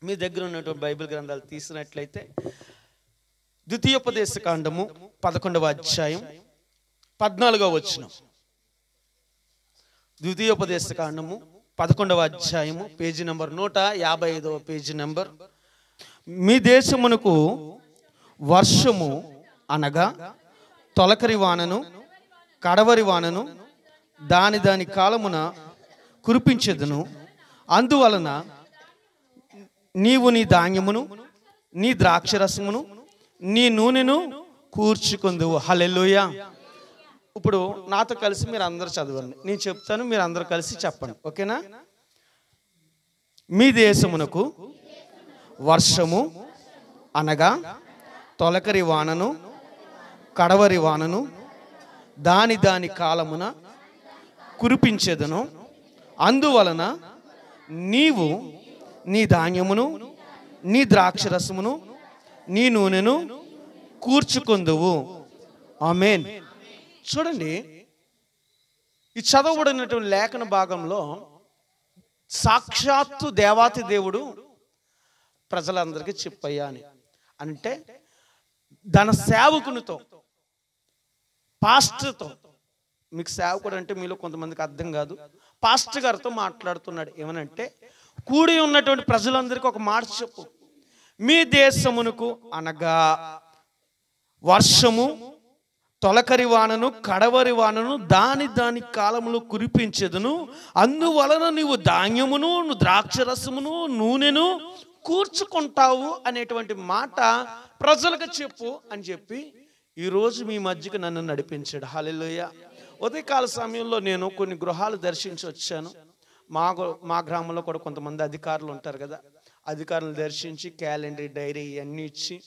మీ దగ్గర ఉన్నటువంటి బైబిల్ గ్రంథాలు తీసినట్లయితే ద్వితీయోపదేశ కాండము 11వ అధ్యాయం 14వ వచనం. ద్వితీయోపదేశ కాండము 11వ అధ్యాయము పేజీ నంబర్ 155వ పేజీ నంబర్. మీ దేశమునకు వర్షము అనగా తొలకరి వానను కడవరి వానను దాని దాని కాలమున కురిపించెదను. అందువలన నీవు నీ ధాన్యమును నీ ద్రాక్షరసమును నీ నూనెను కూర్చుకుందువు. హల్లెలూయా. ఇప్పుడు నాతో కలిసి మీరు అందరూ చదవండి. నేను చెప్తాను, మీరు అందరూ కలిసి చెప్పండి. ఓకేనా? మీ దేశమునకు వర్షము అనగా తొలకరి వానను కడవరి వానను దాని దాని కాలమున కురిపించెదను. అందువలన నీవు నీ ధాన్యమును నీ ద్రాక్షరసమును నీ నూనెను కూర్చుకుందువు. ఆమేన్. చూడండి, ఈ చదవబడినటువంటి లేఖన భాగంలో సాక్షాత్తు దేవాతి దేవుడు ప్రజలందరికీ చెప్పయ్యా అని అంటే తన సేవకునితో, పాస్టర్తో, మీకు సేవకుడు అంటే మీలో కొంతమందికి అర్థం కాదు, పాస్టర్ గారితో మాట్లాడుతున్నాడు. ఏమనంటే, కూడి ఉన్నటువంటి ప్రజలందరికీ ఒక మాట చెప్పు. మీ దేశమునకు అనగా వర్షము తొలకరి వానను కడవరి వానను దాని దాని కాలములో కురిపించెదను. అందువలన నీవు ధాన్యమును ద్రాక్షరసమును నూనెను కూర్చుకుంటావు అనేటువంటి మాట ప్రజలకు చెప్పు అని చెప్పి ఈరోజు మీ మధ్యకి నన్ను నడిపించాడు. హల్లెలూయా. ఉదయకాల సమయంలో నేను కొన్ని గృహాలు దర్శించి వచ్చాను. మా గ్రామంలో కూడా కొంతమంది అధికారులు ఉంటారు కదా, అధికారులను దర్శించి క్యాలెండర్, డైరీ ఇవన్నీ ఇచ్చి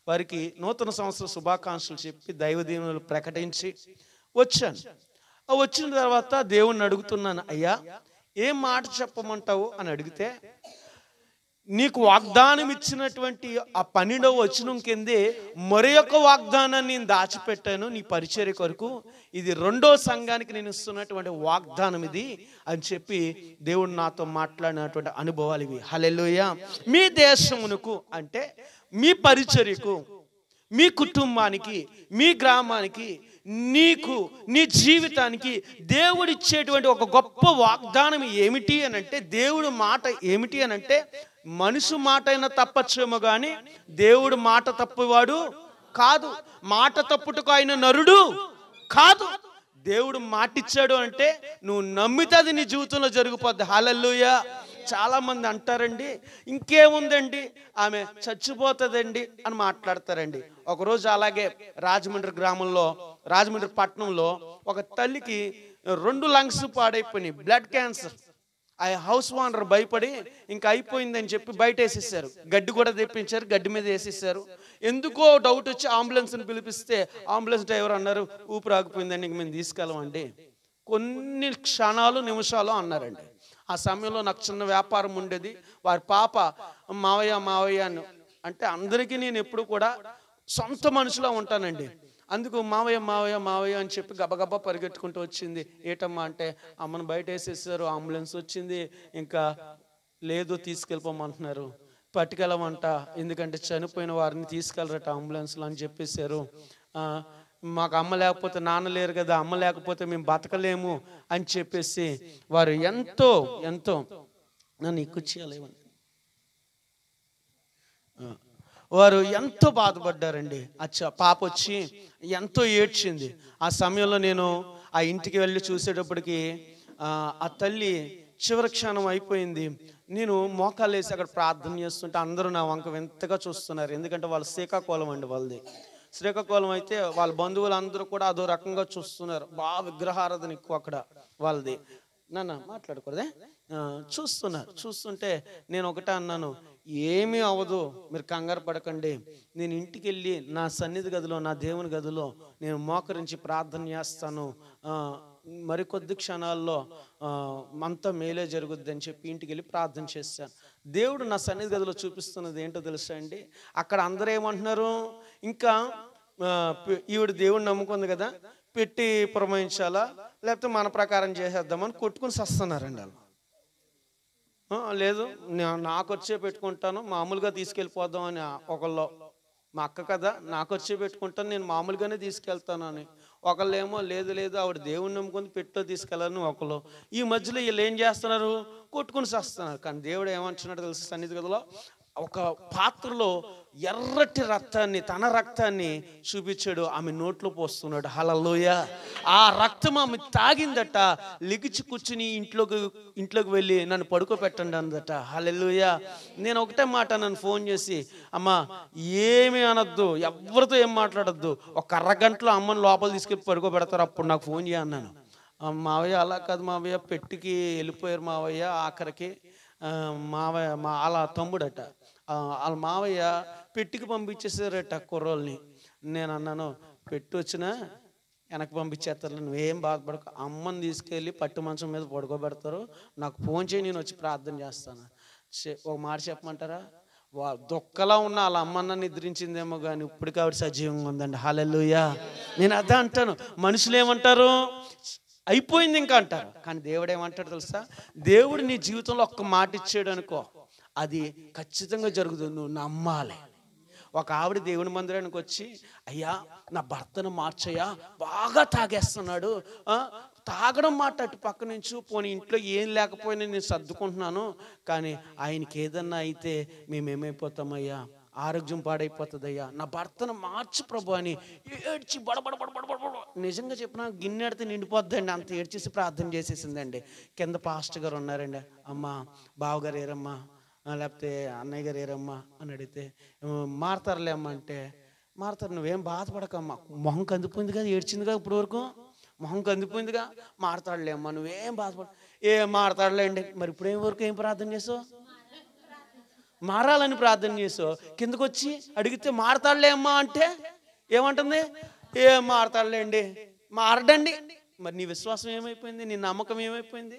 వారికి నూతన సంవత్సర శుభాకాంక్షలు చెప్పి దైవ దీవెనలు ప్రకటించి వచ్చాను. వచ్చిన తర్వాత దేవుణ్ణి అడుగుతున్నాను, అయ్యా ఏం మాట చెప్పమంటావు అని అడిగితే, నీకు వాగ్దానం ఇచ్చినటువంటి ఆ 12వ వచనం కిందే మరి యొక్క వాగ్దానాన్ని నేను దాచిపెట్టాను నీ పరిచర్య కొరకు. ఇది 2వ సంఘానికి నేను ఇస్తున్నటువంటి వాగ్దానం ఇది అని చెప్పి దేవుడు నాతో మాట్లాడినటువంటి అనుభవాలు ఇవి. హల్లెలూయా. మీ దేశమునకు అంటే మీ పరిచర్యకు, మీ కుటుంబానికి, మీ గ్రామానికి, నీకు, నీ జీవితానికి దేవుడిచ్చేటువంటి ఒక గొప్ప వాగ్దానం ఏమిటి అని అంటే, దేవుడు మాట ఏమిటి అని అంటే, మనుషు మాట అయినా తప్పచ్చేమో కానీ దేవుడు మాట తప్పువాడు కాదు. మాట తప్పుటకు ఆయన నరుడు కాదు. దేవుడు మాటిచ్చాడు అంటే నువ్వు నమ్మితే అది నీ జీవితంలో జరిగిపోద్ది. హల్లెలూయా. చాలా మంది అంటారండి, ఇంకేముందండి ఆమె చచ్చిపోతుందండి అని మాట్లాడతారండి. ఒకరోజు అలాగే రాజమండ్రి పట్టణంలో ఒక తల్లికి 2 లంగ్స్ పాడైపోయినాయి, బ్లడ్ క్యాన్సర్. ఆ హౌస్ ఓనర్ భయపడి ఇంకా అయిపోయిందని చెప్పి బయట వేసేసారు. గడ్డి కూడా తెప్పించారు, గడ్డి మీద వేసేసారు. ఎందుకో డౌట్ వచ్చి అంబులెన్స్ని పిలిపిస్తే అంబులెన్స్ డ్రైవర్ అన్నారు, ఊపిరి ఆగిపోయిందండి, ఇంక మేము తీసుకెళ్ళమండి. కొన్ని క్షణాలు నిమిషాలు అన్నారండి. ఆ సమయంలో నాకు చిన్న వ్యాపారం ఉండేది. వారి పాప మావయ్య అని అంటే అందరికీ నేను ఎప్పుడు కూడా సొంత మనుషులా ఉంటానండి. అందుకు మావయ్య అని చెప్పి గబగబా పరిగెట్టుకుంటూ వచ్చింది. ఏటమ్మా అంటే, అమ్మను బయట వేసేసారు, అంబులెన్స్ వచ్చింది, ఇంకా లేదు తీసుకెళ్ళిపోమంటున్నారు, పట్టుకెళ్ళమంట, ఎందుకంటే చనిపోయిన వారిని తీసుకెళ్ళరట అంబులెన్స్లో అని చెప్పేశారు. మాకు అమ్మ లేకపోతే నాన్న లేరు కదా, అమ్మ లేకపోతే మేము బతకలేము అని చెప్పేసి వారు ఎంతో నన్ను ఎక్కుచేయాలేమని వారు ఎంతో బాధపడ్డారండి. పాప వచ్చి ఎంతో ఏడ్చింది. ఆ సమయంలో నేను ఆ ఇంటికి వెళ్ళి చూసేటప్పటికి ఆ తల్లి చివరి క్షణం అయిపోయింది. నేను మోకాలు వేసి అక్కడ ప్రార్థన చేస్తుంటే అందరూ నా వంక వింతగా చూస్తున్నారు. ఎందుకంటే వాళ్ళు శ్రీకాకుళం అండి, వాళ్ళది శ్రీకాకుళం అయితే వాళ్ళ బంధువులు అందరూ కూడా అదో రకంగా చూస్తున్నారు. బాగా విగ్రహారాధన ఎక్కువ అక్కడ వాళ్ళది. నాన్న మాట్లాడకూడదే, చూస్తుంటే నేను ఒకటే అన్నాను, ఏమీ అవ్వదు, మీరు కంగారు పడకండి, నేను ఇంటికి వెళ్ళి నా సన్నిధి గదిలో, నా దేవుని గదిలో నేను మోకరించి ప్రార్థన చేస్తాను, మరికొద్ది క్షణాల్లో అంతా మేలే జరుగుద్ది అని చెప్పి ఇంటికి వెళ్ళి ప్రార్థన చేశాను. దేవుడు నా సన్నిధి గదిలో చూపిస్తున్నది ఏంటో తెలుసా అండి, అక్కడ అందరూ ఏమంటున్నారు, ఇంకా ఈవిడ దేవుడిని నమ్ముకుంది కదా, పెట్టి పురమాయించాలా లేకపోతే మన ప్రకారం చేసేద్దామని కొట్టుకుని సస్తున్నారండి వాళ్ళు. లేదు నాకు వచ్చే పెట్టుకుంటాను, మామూలుగా తీసుకెళ్ళిపోదాం అని ఒకళ్ళు. మా అక్క కదా, నాకు వచ్చే పెట్టుకుంటాను, నేను మామూలుగానే తీసుకెళ్తాను అని. ఒకళ్ళేమో లేదు లేదు ఆవిడ దేవుణ్ణి నమ్ముకొని పెట్టో తీసుకెళ్ళాలని ఒకళ్ళు. ఈ మధ్యలో వీళ్ళు ఏం చేస్తున్నారు, కొట్టుకుని చేస్తున్నారు. కానీ దేవుడు ఏమంటున్నాడు తెలుసు సన్నిధి గదిలో, ఒక పాత్రలో ఎర్రటి రక్తాన్ని, తన రక్తాన్ని చూపించాడు, ఆమె నోట్లో పోస్తున్నాడు. హల్లెలూయా. ఆ రక్తం ఆమె తాగిందట, లిగిచి కూర్చుని ఇంట్లోకి వెళ్ళి నన్ను పడుకోబెట్టండి అందట. హల్లెలూయా. నేను ఒకటే మాట నన్ను ఫోన్ చేసి, అమ్మా ఏమీ అనొద్దు, ఎవరితో ఏం మాట్లాడొద్దు, ఒక అరగంటలో అమ్మని లోపల తీసుకెళ్ళి పడుకోబెడతారు, అప్పుడు నాకు ఫోన్ చేయన్నాను. మావయ్య అలా కాదు మావయ్య, పెట్టికి వెళ్ళిపోయారు మావయ్య ఆఖరికి. మావయ్య వాళ్ళ తమ్ముడట, వాళ్ళ మావయ్య పెట్టికి పంపించేసారట కుర్రోల్ని. నేను అన్నాను, పెట్టి వచ్చినా వెనక్కి పంపించేస్తారు, నువ్వేం బాధపడకు, అమ్మని తీసుకెళ్ళి పట్టు మంచం మీద పడుకోబెడతారు, నాకు ఫోన్ చేయి, నేను వచ్చి ప్రార్థన చేస్తాను. ఒక మాట చెప్పమంటారా, దుఃఖలా ఉన్న వాళ్ళ అమ్మన్న నిద్రించిందేమో కానీ ఇప్పటికి ఆవిడ సజీవంగా ఉందండి. హల్లెలూయా. నేను అదే అంటాను, మనుషులు ఏమంటారు, అయిపోయింది ఇంకా అంటారు. కానీ దేవుడు ఏమంటాడు తెలుసా, దేవుడు నీ జీవితంలో ఒక్క మాట ఇచ్చాడు అనుకో, అది ఖచ్చితంగా జరుగుతుంది, నువ్వు నమ్మాలి. ఒక ఆవిడ దేవుని మందిరానికి వచ్చి, అయ్యా నా భర్తను మార్చయ్యా, బాగా తాగేస్తున్నాడు, తాగడం మాట అటు పక్క నుంచి, పోనీ ఇంట్లో ఏం లేకపోయినా నేను సర్దుకుంటున్నాను, కానీ ఆయనకి ఏదన్నా అయితే మేమేమైపోతామయ్యా, ఆరోగ్యం పాడైపోతుందయ్యా, నా భర్తను మార్చు ప్రభు అని ఏడ్చి బడబడబడబడబడ. నిజంగా చెప్పిన గిన్నెడితే నిండిపోద్దండి, అంత ఏడ్చేసి ప్రార్థన చేసేసిందండి. కింద పాస్టర్ గారు ఉన్నారండి, అమ్మ బావగారు ఏరమ్మా, లేకపోతే అన్నయ్య గారు ఏరమ్మా అని అడిగితే, మారతారులే అమ్మ అంటే, మారతారు, నువ్వేం బాధపడకమ్మా, మొహం కందిపోయింది కదా, ఏడ్చింది కదా ఇప్పుడు వరకు, మొహం కందిపోయిందిగా, మారతాడులే అమ్మా, నువ్వేం బాధపడ. మారతాడులే అండి. మరి ఇప్పుడేం వరకు ఏం ప్రార్థన చేసావు, మారాలని ప్రార్థన చేసావు, కిందకు వచ్చి అడిగితే మారతాడులే అమ్మా అంటే ఏమంటుంది, మారతాడులే అండి, మారడండి. మరి నీ విశ్వాసం ఏమైపోయింది, నీ నమ్మకం ఏమైపోయింది,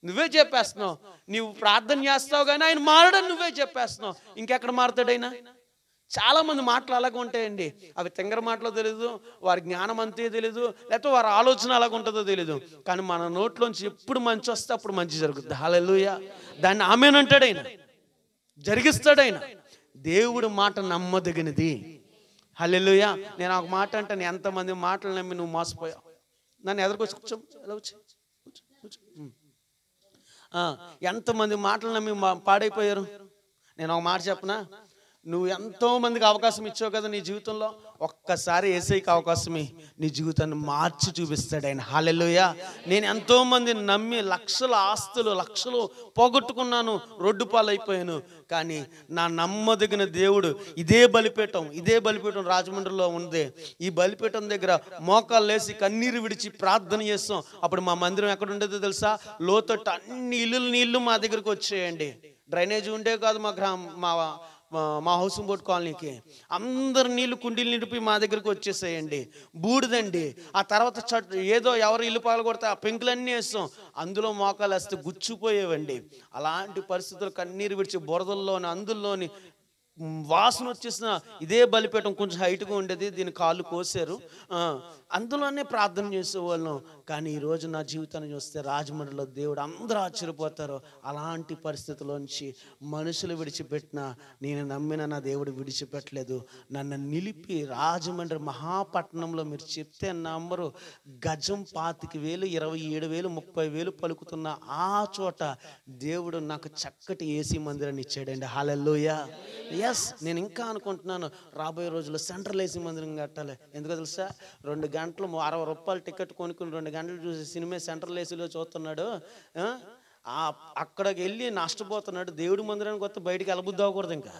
నువ్వే చెప్పేస్తున్నావు. నువ్వు ప్రార్థన చేస్తావు కానీ ఆయన మారడని నువ్వే చెప్పేస్తున్నావు, ఇంకెక్కడ మారతాడైనా. చాలా మంది మాటలు అలాగ ఉంటాయండి, అవి తెంగర మాటలో తెలీదు, వారి జ్ఞానం అంతే తెలీదు, లేకపోతే వారి ఆలోచన అలాగ ఉంటుందో తెలీదు. కానీ మన నోట్లోంచి ఎప్పుడు మంచి వస్తే అప్పుడు మంచి జరుగుతుంది. హల్లెలూయా. దాన్ని ఆమేనంటాడు ఆయన, జరిగిస్తాడైనా. దేవుడు మాట నమ్మదగినది. హల్లెలూయా. నేను ఒక మాట అంటాను, ఎంతమంది మాటలు నమ్మి నువ్వు మోసపోయావు. నన్ను ఎదురుకొచ్చి కూర్చో, ఎలా వచ్చి ఎంతమంది మాటలు నమ్మి పాడైపోయారు. నేను ఒక మాట చెప్పనా, నువ్వు ఎంతో మందికి అవకాశం ఇచ్చావు కదా నీ జీవితంలో, ఒక్కసారి యేసయ్యకి అవకాశం నీ జీవితాన్ని మార్చి చూపిస్తాడు ఆయన. హల్లెలూయా. నేను ఎంతో మందిని నమ్మి లక్షల ఆస్తులు లక్షలు పోగొట్టుకున్నాను, రోడ్డు పాలైపోయాను. కానీ నా నమ్మదగిన దేవుడు, ఇదే బలిపీఠం రాజమండ్రిలో ఉంది, ఈ బలిపీఠం దగ్గర మోకాలు లేసి కన్నీరు విడిచి ప్రార్థన చేస్తాం. అప్పుడు మా మందిరం ఎక్కడ ఉండేదో తెలుసా, లోతట్టు అన్ని నీళ్లు మా దగ్గరకు వచ్చేయండి. డ్రైనేజ్ ఉండే కాదు మా హౌసింగ్ బోర్డ్ కాలనీకి, అందరు నీళ్లు కుండీలు నిండిపోయి మా దగ్గరికి వచ్చేసాయండి. బూడిదండి. ఆ తర్వాత ఏదో ఎవరు ఇల్లు పాలు కొడితే ఆ పెంకులన్నీ వేస్తాం, అందులో మోకాలు వేస్తే గుచ్చిపోయేవండి. అలాంటి పరిస్థితులు కన్నీరు విడిచి బురదల్లోని అందులోని వాసన వచ్చేసిన ఇదే బలిపీఠం కొంచెం హైట్గా ఉండేది, దీని కాళ్ళు కోసారు, అందులోనే ప్రార్థన చేసేవాళ్ళం. కానీ ఈరోజు నా జీవితాన్ని చూస్తే రాజమండ్రిలో దేవుడు అందరూ ఆశ్చర్యపోతారు. అలాంటి పరిస్థితుల్లోంచి మనుషులు విడిచిపెట్టిన నేను నమ్మిన నా దేవుడు విడిచిపెట్టలేదు, నన్ను నిలిపి రాజమండ్రి మహాపట్నంలో మీరు చెప్తే నమ్మరు, గజం 25,000 27,000 30,000 పలుకుతున్న ఆ చోట దేవుడు నాకు చక్కటి ఏసీ మందిరాన్ని ఇచ్చాడండి. హల్లెలూయా. ఎస్, నేను ఇంకా అనుకుంటున్నాను రాబోయే రోజుల్లో సెంట్రల్ ఏసీ మందిరం కట్టాలి. ఎందుకో తెలుసా, 2 గంటలు 60 రూపాయలు టికెట్ కొనుక్కుని 2 గంటలు చూసి సినిమా సెంట్రల్ ఏసీలో చూస్తున్నాడు, అక్కడికి వెళ్ళి నష్టపోతున్నాడు. దేవుడి మందిరానికి వస్తే బయటికి వెళ్ళబుద్ధి అవ్వకూడదు ఇంకా.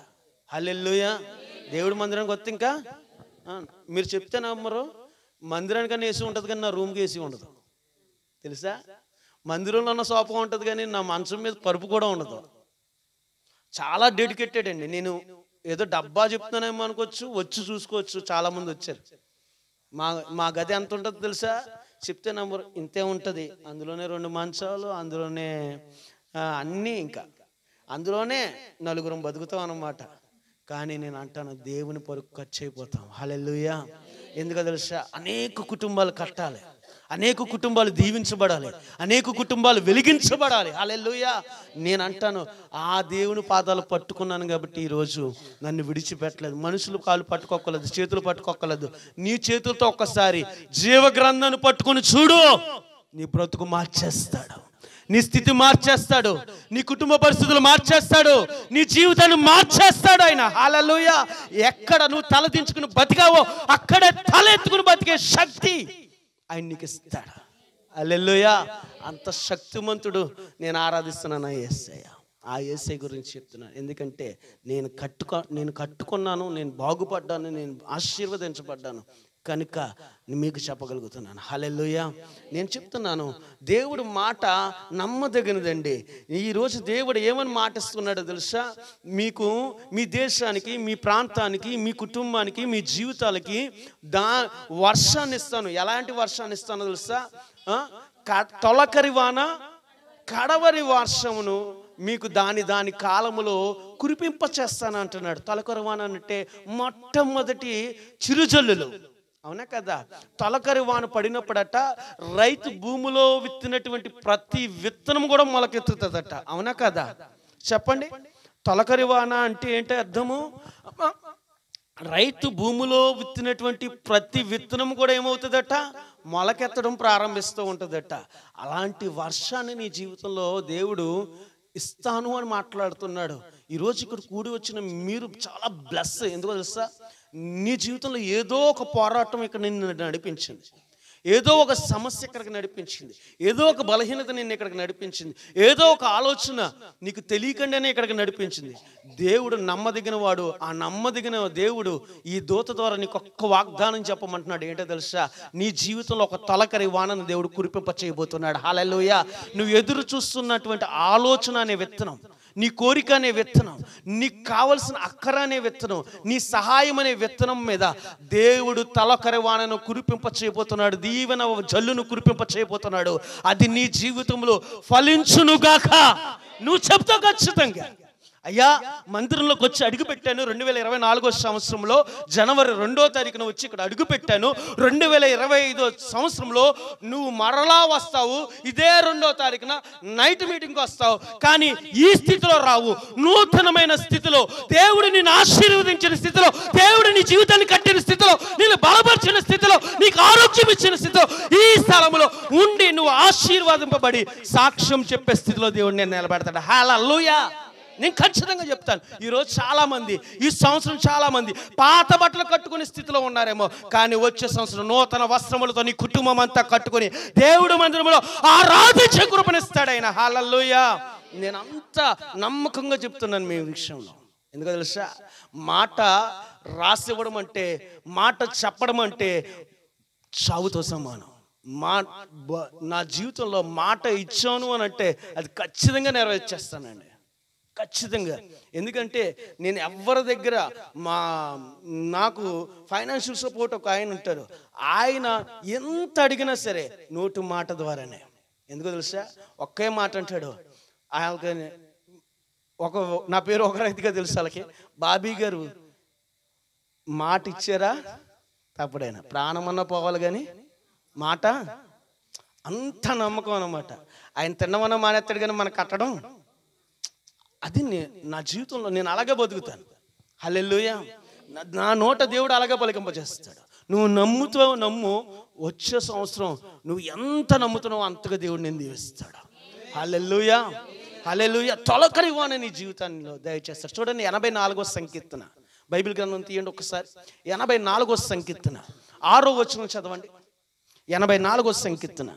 హల్లెలూయా. దేవుడి మందిరానికి వస్తే ఇంకా మీరు చెప్తే నమ్మరు, మందిరానికన్నా ఏసీ ఉంటుంది కానీ నా రూమ్కి ఏసీ ఉండదు తెలుసా. మందిరంలో ఉన్న సోఫా ఉంటుంది కానీ నా మంచం మీద పరుపు కూడా ఉండదు. చాలా డెడికేటెడ్ అండి. నేను ఏదో డబ్బా చెప్తున్నానేమో అనుకోవచ్చు, వచ్చి చూసుకోవచ్చు, చాలామంది వచ్చారు. మా గది ఎంత ఉంటుందో తెలుసా, చెప్తే నంబర్ ఇంతే ఉంటుంది. అందులోనే 2 మంచాలు, అందులోనే అన్నీ, ఇంకా అందులోనే 4 బతుకుతాం అన్నమాట. కానీ నేను అంటాను, దేవుని పరుగు ఖర్చు అయిపోతాం. హల్లెలూయా. ఎందుకో తెలుసా, అనేక కుటుంబాలు కట్టాలి, అనేక కుటుంబాలు దీవించబడాలి, అనేక కుటుంబాలు వెలిగించబడాలి. హల్లెలూయా. నేను అంటాను, ఆ దేవుని పాదాలు పట్టుకున్నాను కాబట్టి ఈరోజు నన్ను విడిచిపెట్టలేదు. మనుషులు కాళ్ళు పట్టుకోక్కలేదు, చేతులు పట్టుకోక్కలేదు. నీ చేతులతో ఒక్కసారి జీవగ్రంథాన్ని పట్టుకొని చూడు, నీ బ్రతుకు మార్చేస్తాడు, నీ స్థితి మార్చేస్తాడు, నీ కుటుంబ పరిస్థితులు మార్చేస్తాడు, నీ జీవితాన్ని మార్చేస్తాడు ఆయన. హల్లెలూయా. ఎక్కడ నువ్వు తలదించుకుని బతికావో అక్కడే తలెత్తుకుని బతికే శక్తి ఆయన నీకు ఇస్తాడు. హల్లెలూయా. అంత శక్తిమంతుడు. నేను ఆరాధిస్తున్నాను ఆ యేసయ్య. ఆ యేసయ్య గురించి చెప్తున్నాను. ఎందుకంటే నేను కట్టుకున్నాను, నేను బాగుపడ్డాను, నేను ఆశీర్వదించబడ్డాను కనుక మీకు చెప్పగలుగుతున్నాను. హల్లెలూయా. నేను చెప్తున్నాను, దేవుడు మాట నమ్మదగినదండి. ఈరోజు దేవుడు ఏమని మాటిస్తున్నాడో తెలుసా? మీకు, మీ దేశానికి, మీ ప్రాంతానికి, మీ కుటుంబానికి, మీ జీవితాలకి వర్షాన్ని ఇస్తాను. ఎలాంటి వర్షాన్ని ఇస్తానో తెలుసా? తొలకరి వాన, కడవరి వర్షమును మీకు దాని కాలములో కురిపింప చేస్తాను అంటున్నాడు. తొలకరి వాన అంటే మొట్టమొదటి చిరుజల్లులు, అవునా కదా? తొలకరి వాన పడినప్పుడట రైతు భూమిలో విత్తినటువంటి ప్రతి విత్తనం కూడా మొలకెత్తుతుందట, అవునా కదా? చెప్పండి, తొలకరి వాన అంటే ఏంటి అర్థము? రైతు భూమిలో విత్తినటువంటి ప్రతి విత్తనం కూడా ఏమవుతుందట? మొలకెత్తడం ప్రారంభిస్తూ ఉంటుందట. అలాంటి వర్షాన్ని నీ జీవితంలో దేవుడు ఇస్తాను అని మాట్లాడుతున్నాడు. ఈరోజు ఇక్కడ కూడి వచ్చిన మీరు చాలా బ్లెస్. ఎందుకో తెలుసా? నీ జీవితంలో ఏదో ఒక పోరాటం ఇక్కడ నిన్ను నడిపించింది, ఏదో ఒక సమస్య ఇక్కడికి నడిపించింది, ఏదో ఒక బలహీనత నిన్ను ఇక్కడికి నడిపించింది, ఏదో ఒక ఆలోచన నీకు తెలియకుండానే ఇక్కడికి నడిపించింది. దేవుడు నమ్మదగిన వాడు. ఆ నమ్మదగిన దేవుడు ఈ దూత ద్వారా నీకు ఒక్క వాగ్దానం చెప్పమంటున్నాడు. ఏంటో తెలుసా? నీ జీవితంలో ఒక తొలకరి వానను దేవుడు కురిపింప చేయబోతున్నాడు. హల్లెలూయా. నువ్వు ఎదురు చూస్తున్నటువంటి ఆలోచన అనే విత్తనం, నీ కోరిక అనే విత్తనం, నీకు కావలసిన అక్కర అనే విత్తనం, నీ సహాయం అనే విత్తనం మీద దేవుడు తొలకరి వానను కురిపింప చేయబోతున్నాడు, దీవెన జల్లును కురిపింప చేయబోతున్నాడు. అది నీ జీవితంలో ఫలించునుగాక. నువ్వు చెప్తావు ఖచ్చితంగా. అయ్యా, మందిరంలోకి వచ్చి అడుగు పెట్టాను 2024 సంవత్సరంలో జనవరి 2వ తారీఖున వచ్చి ఇక్కడ అడుగు పెట్టాను. 2025 సంవత్సరంలో నువ్వు మరలా వస్తావు, ఇదే 2వ తారీఖున నైట్ మీటింగ్కి వస్తావు. కానీ ఈ స్థితిలో రావు, నూతనమైన స్థితిలో, దేవుడు నిన్ను ఆశీర్వదించిన స్థితిలో, దేవుడు నీ జీవితాన్ని కట్టిన స్థితిలో, నిన్ను బలపరిచిన స్థితిలో, నీకు ఆరోగ్యం ఇచ్చిన స్థితిలో, ఈ స్థలంలో ఉండి నువ్వు ఆశీర్వాదింపబడి సాక్ష్యం చెప్పే స్థితిలో దేవుడు నేను నిలబెడతాడు. హల్లెలూయా. నేను ఖచ్చితంగా చెప్తాను, ఈరోజు చాలామంది, ఈ సంవత్సరం చాలామంది పాత బట్టలు కట్టుకునే స్థితిలో ఉన్నారేమో, కానీ వచ్చే సంవత్సరం నూతన వస్త్రములతో నీ కుటుంబం అంతా కట్టుకుని దేవుడు మందిరంలో ఆరాధించే కృపనిస్తాడు ఆయన. హల్లెలూయా. నేను అంత నమ్మకంగా చెప్తున్నాను మీ విషయంలో. ఎందుకో తెలుసా? మాట రాసివ్వడం అంటే, మాట చెప్పడం అంటే చావుతో సమానం. నా జీవితంలో మాట ఇచ్చాను అని అంటే అది ఖచ్చితంగా నెరవేర్చేస్తానండి, ఖచ్చితంగా. ఎందుకంటే నేను ఎవరి దగ్గర నాకు ఫైనాన్షియల్ సపోర్ట్ ఒక ఆయన ఉంటారు, ఆయన ఎంత అడిగినా సరే నోటి మాట ద్వారానే. ఎందుకో తెలుసా? ఒకే మాట అంటాడు. ఆయన నా పేరు ఒక రైతుగా తెలుసు వాళ్ళకి, బాబీ గారు మాట ఇచ్చారా తప్పుడైనా ప్రాణమన్నా పోవాలి కానీ మాట, అంత నమ్మకం అన్నమాట. ఆయన తిన్నమన్నా మానేస్తాడు కానీ మన కట్టడం, అది నా జీవితంలో నేను అలాగే బతుకుతాను. హల్లెలూయా. నా నోట దేవుడు అలాగే పలికింపజేస్తాడు. నువ్వు నమ్ము. వచ్చే సంవత్సరం నువ్వు ఎంత నమ్ముతున్నావో అంతగా దేవుడు నేను దీవిస్తాడు. హల్లెలూయా. హల్లెలూయా. తొలకరి వాన నీ జీవితాల్లో దయచేస్తాడు. చూడండి 84వ సంకీర్తన, బైబిల్ గ్రంథం తీయండి ఒకసారి. 84వ సంకీర్తన 6వ వచనం చదవండి. 84వ సంకీర్తన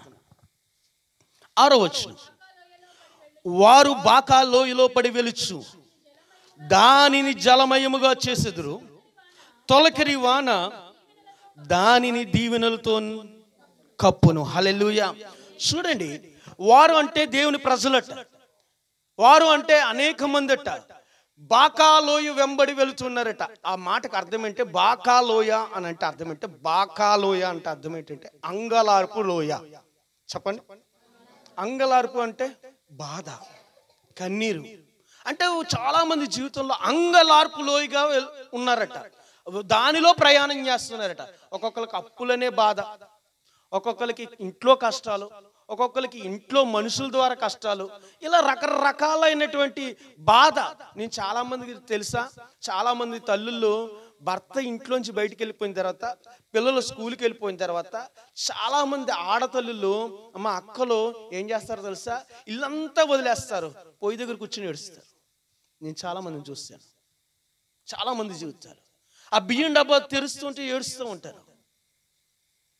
6వ వచనం. వారు బాకా లోయలో పడి వెలుచు, దానిని జలమయముగా చేసెదురు, తొలకరి వాన దానిని దీవెనలతో కప్పును. హల్లెలూయా. చూడండి, వారు అంటే దేవుని ప్రజలట, వారు అంటే అనేక మంది అట. బాకాలోయ వెంబడి వెళుతున్నారట. ఆ మాటకు అర్థం ఏంటంటే బాకాలోయ అని అంటే అర్థం ఏంటంటే, బాకాలోయ అంటే అర్థం ఏంటంటే అంగలార్పు లోయ. చెప్పండి, అంగలార్పు అంటే బాధ, కన్నీరు. అంటే చాలా మంది జీవితంలో అంగలార్పు లోయగా ఉన్నారట, దానిలో ప్రయాణం చేస్తున్నారట. ఒక్కొక్కరికి అప్పులనే బాధ, ఒక్కొక్కరికి ఇంట్లో కష్టాలు, ఒక్కొక్కరికి ఇంట్లో మనుషుల ద్వారా కష్టాలు, ఇలా రకరకాలైనటువంటి బాధ. నేను చాలామందికి తెలుసా, చాలామంది తల్లుళ్ళు భర్త ఇంట్లోంచి బయటికి వెళ్ళిపోయిన తర్వాత, పిల్లలు స్కూల్కి వెళ్ళిపోయిన తర్వాత, చాలామంది ఆడతల్లుళ్ళు మా అక్కలు ఏం చేస్తారో తెలుసా, ఇల్లంతా వదిలేస్తారు, పొయ్యి దగ్గర కూర్చొని ఏడుస్తారు. నేను చాలామందిని చూస్తాను, చాలామంది జీవితాలు. ఆ బియ్యం డబ్బా తెరుస్తుంటే ఏడుస్తూ ఉంటారు,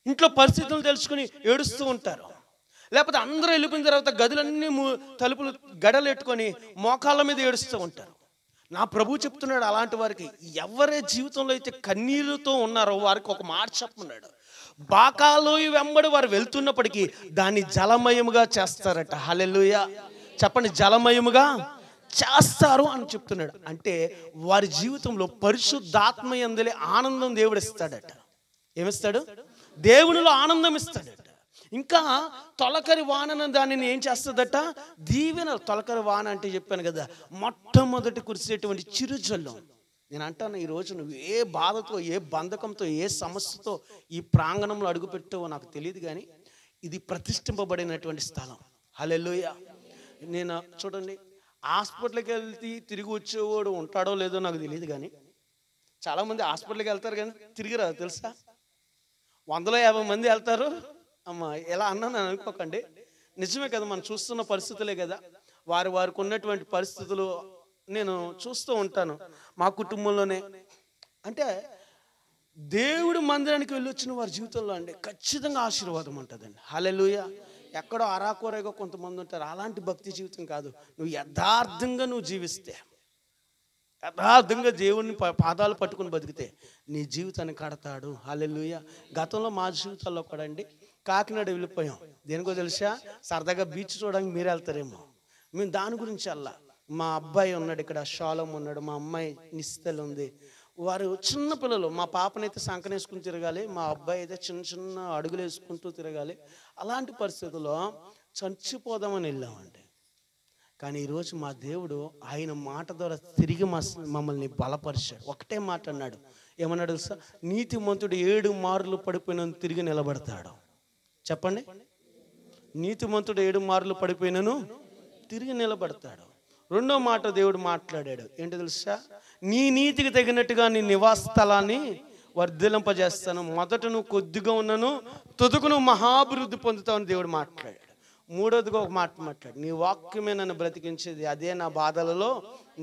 ఇంట్లో పరిస్థితులు తెలుసుకుని ఏడుస్తూ ఉంటారు. లేకపోతే అందరూ వెళ్ళిపోయిన తర్వాత గదులన్నీ తలుపులు గడలు పెట్టుకొని మోకాళ్ళ మీద ఏడుస్తూ ఉంటారు. నా ప్రభు చెప్తున్నాడు, అలాంటి వారికి ఎవరి జీవితంలో అయితే కన్నీళ్ళతో ఉన్నారో వారికి ఒక మాట చెప్పమన్నాడు. బాకాలోయ వెంబడి వారు వెళ్తున్నప్పటికీ దాన్ని జలమయముగా చేస్తారట. హల్లెలూయా చెప్పండి, జలమయముగా చేస్తారు అని చెప్తున్నాడు. అంటే వారి జీవితంలో పరిశుద్ధాత్మ యందలి ఆనందం దేవుడు ఇస్తాడట. ఏమిస్తాడు? దేవునిలో ఆనందం ఇస్తాడట. ఇంకా తొలకరి వాన దానిని ఏం చేస్తుందట? దీవెన. తొలకరి వాన అంటే చెప్పాను కదా, మొట్టమొదటి కురిసేటువంటి చిరుజల్లం. నేను అంటాను, ఈరోజు నువ్వు ఏ బాధతో, ఏ బంధకంతో, ఏ సమస్యతో ఈ ప్రాంగణంలో అడుగుపెట్టావో నాకు తెలియదు, కానీ ఇది ప్రతిష్ఠింపబడినటువంటి స్థలం. హల్లెలూయా. నేను చూడండి, హాస్పిటల్కి వెళ్తే తిరిగి వచ్చేవాడు ఉంటాడో లేదో నాకు తెలియదు, కానీ చాలామంది హాస్పిటల్కి వెళ్తారు కానీ తిరిగి రాదు తెలుసా. 150 మంది వెళ్తారు. అమ్మ ఎలా అన్నాను అనుకోకండి, నిజమే కదా, మనం చూస్తున్న పరిస్థితులే కదా. వారికి ఉన్నటువంటి పరిస్థితులు నేను చూస్తూ ఉంటాను మా కుటుంబంలోనే. అంటే దేవుడి మందిరానికి వెళ్ళి వచ్చిన వారి జీవితంలో అండి ఖచ్చితంగా ఆశీర్వాదం ఉంటుందండి. హల్లెలూయా. ఎక్కడో అరాకొరగా కొంతమంది ఉంటారు, అలాంటి భక్తి జీవితం కాదు. నువ్వు యథార్థంగా నువ్వు జీవిస్తే, యథార్థంగా దేవుని పాదాలు పట్టుకుని బతికితే నీ జీవితాన్ని కడతాడు. హల్లెలూయా. గతంలో మా జీవితాల్లో కూడా అండి కాకినాడ వెళ్ళిపోయాం. దేనికో తెలుసా, సరదాగా బీచ్ చూడడానికి మీరు వెళ్తారేమో, మేము దాని గురించి అల్లా. మా అబ్బాయి ఉన్నాడు ఇక్కడ, షాలం ఉన్నాడు, మా అమ్మాయి నిస్తలు ఉంది. వారు చిన్న పిల్లలు. మా పాపనైతే సంకనేసుకుని తిరగాలి, మా అబ్బాయి అయితే చిన్న చిన్న అడుగులు వేసుకుంటూ తిరగాలి. అలాంటి పరిస్థితుల్లో చచ్చిపోదామని వెళ్ళామండి. కానీ ఈరోజు మా దేవుడు ఆయన మాట ద్వారా తిరిగి మమ్మల్ని బలపరిచాడు. ఒకటే మాట అన్నాడు, ఏమన్నాడు తెలుసా? నీతిమంతుడు 7 మార్లు పడిపోయిన తిరిగి నిలబడతాడు. చెప్పండి, నీతిమంతుడు 7 మార్లు పడిపోయినను తిరిగి నిలబడతాడు. రెండో మాట దేవుడు మాట్లాడాడు, ఏంటో తెలుసా? నీ నీతికి తగినట్టుగా నీ నివాస స్థలాన్ని వర్ధిలింపజేస్తాను. మొదట నువ్వు కొద్దిగా ఉన్నను, తుదకు నువ్వు మహాభివృద్ధి పొందుతావని దేవుడు మాట్లాడాడు. మూడోదిగా ఒక మాట మాట్లాడు, నీ వాక్యమే నన్ను బ్రతికించేది, అదే నా బాధలలో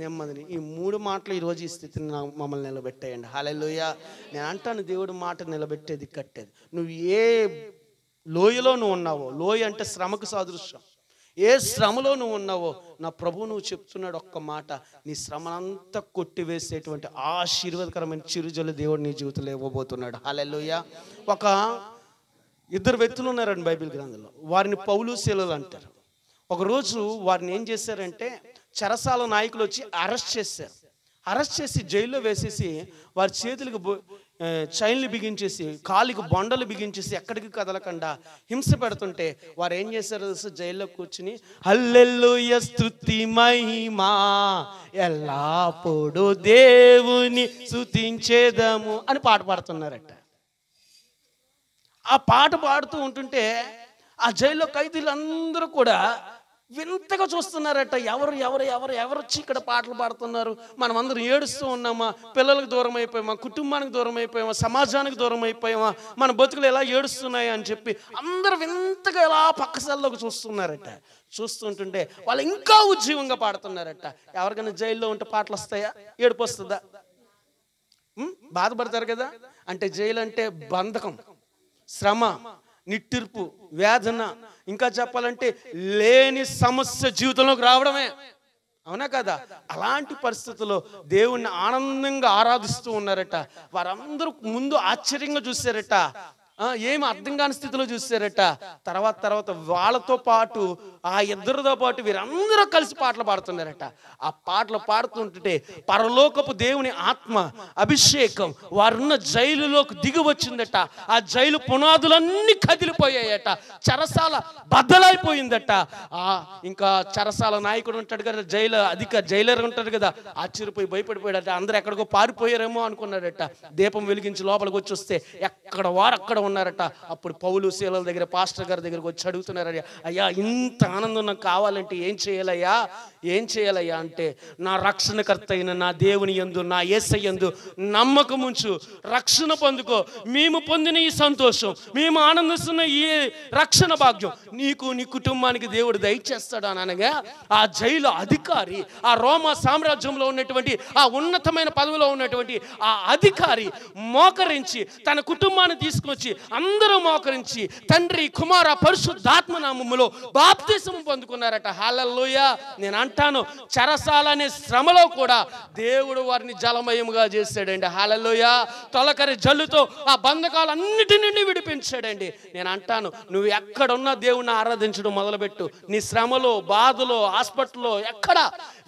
నెమ్మదిని. ఈ 3 మాటలు ఈరోజు ఈ స్థితిని మమ్మల్ని నిలబెట్టాయండి. హల్లెలూయా. నేను అంటాను, దేవుడు మాట నిలబెట్టేది, కట్టేది. నువ్వు ఏ లోయలో నువ్వు ఉన్నావో, లోయ అంటే శ్రమకు సాదృశ్యం, ఏ శ్రమలో నువ్వు ఉన్నావో నా ప్రభు నువ్వు చెప్తున్నాడు ఒక్క మాట, నీ శ్రమనంతా కొట్టివేసేటువంటి ఆశీర్వాదకరమైన చిరుజలు దేవుడు నీ జీవితంలో ఇవ్వబోతున్నాడు. హల్లెలూయా. ఒక 2 వ్యక్తులు ఉన్నారండి బైబిల్ గ్రంథంలో, వారిని పౌలు శీలలు అంటారు. ఒకరోజు వారిని ఏం చేశారంటే, చెరసాల నాయకులు వచ్చి అరెస్ట్ చేశారు. అరెస్ట్ చేసి జైల్లో వేసేసి వారి చేతులకు చైన్లు బిగించేసి, కాలికి బొండలు బిగించేసి, ఎక్కడికి కదలకుండా హింస పెడుతుంటే వారు ఏం చేశారు తెలుసు? జైల్లో కూర్చుని హల్లెలూయా స్తుతి మహిమా ఎల్లప్పుడూ దేవుని స్తుతించేదము అని పాట పాడుతున్నారట. ఆ పాట పాడుతూ ఉంటుంటే ఆ జైల్లో ఖైదీలందరూ కూడా వింతగా చూస్తున్నారట. ఎవరు వచ్చి ఇక్కడ పాటలు పాడుతున్నారు? మనం అందరం ఏడుస్తూ ఉన్నామా? పిల్లలకు దూరం అయిపోయామా? కుటుంబానికి దూరం అయిపోయామా? సమాజానికి దూరం అయిపోయామా? మన బతుకులు ఎలా ఏడుస్తున్నాయి అని చెప్పి అందరూ వింతగా ఎలా పక్కసల్లోకి చూస్తున్నారట. చూస్తుంటుంటే వాళ్ళు ఇంకా ఉజ్జీవంగా పాడుతున్నారట. ఎవరికైనా జైల్లో ఉంటే పాటలు వస్తాయా? ఏడుపు వస్తుందా? బాధపడతారు కదా. అంటే జైలు అంటే బంధకం, శ్రమ, నిట్టిర్పు, వేదన, ఇంకా చెప్పాలంటే లేని సమస్య జీవితంలోకి రావడమే. అవునా కదా? అలాంటి పరిస్థితుల్లో దేవుణ్ణి ఆనందంగా ఆరాధిస్తూ ఉన్నారట. వారందరూ ముందు ఆశ్చర్యంగా చూశారట, ఏమి అర్థం కాని స్థితిలో చూశారట. తర్వాత వాళ్ళతో పాటు, ఆ ఇద్దరితో పాటు వీరందరూ కలిసి పాటలు పాడుతున్నారట. ఆ పాటలు పాడుతుంటే పరలోకపు దేవుని ఆత్మ అభిషేకం వారున్న జైలులోకి దిగి వచ్చిందట. ఆ జైలు పునాదులన్నీ కదిలిపోయాయట. చెరసాల బద్దలైపోయిందట. ఇంకా చెరసాల నాయకుడు ఉంటాడు కదా, జైలర్ ఉంటాడు కదా, ఆశ్చర్యపోయి భయపడిపోయాడట. అందరూ ఎక్కడికో పారిపోయారేమో అనుకున్నాడట. దీపం వెలిగించి లోపలికి వచ్చి వస్తే ఎక్కడ వారు అక్కడ ఉన్నారట. అప్పుడు పౌలు శీలల దగ్గర పాస్టర్ గారి దగ్గరకు వచ్చి అడుగుతున్నారయ్యా, అయ్యా ఇంత ఆనందం నాకు కావాలంటే ఏం చేయాలయ్యా, ఏం చేయాలయ్యా అంటే, నా రక్షణకర్త అయిన నా దేవుని యందు, నా యేసయ్య యందు నమ్మకం ఉంచు, రక్షణ పొందుకో. మేము పొందిన ఈ సంతోషం, మేము ఆనందిస్తున్న ఈ రక్షణ భాగ్యం నీకు నీ కుటుంబానికి దేవుడు దయచేస్తాడు అని అనగా, ఆ జైలు అధికారి, ఆ రోమా సామ్రాజ్యంలో ఉన్నటువంటి ఆ ఉన్నతమైన పదవిలో ఉన్నటువంటి ఆ అధికారి మోకరించి తన కుటుంబాన్ని తీసుకొచ్చి అందరూ మోకరించి తండ్రి కుమార పరిశుద్ధాత్మ నామములో బాప్తిసం పొందుకున్నారట. హల్లెలూయా. నేను అంటాను, చెరసాల అనే శ్రమలో కూడా దేవుడు వారిని జలమయముగా చేశాడండి. హల్లెలూయా. తొలకరి జల్లుతో ఆ బంధకాలన్నిటి నుండి విడిపించాడండి. నేను అంటాను, నువ్వు ఎక్కడున్నా దేవుణ్ణి ఆరాధించడం మొదలుపెట్టు. నీ శ్రమలో, బాధలో, హాస్పిటల్లో, ఎక్కడ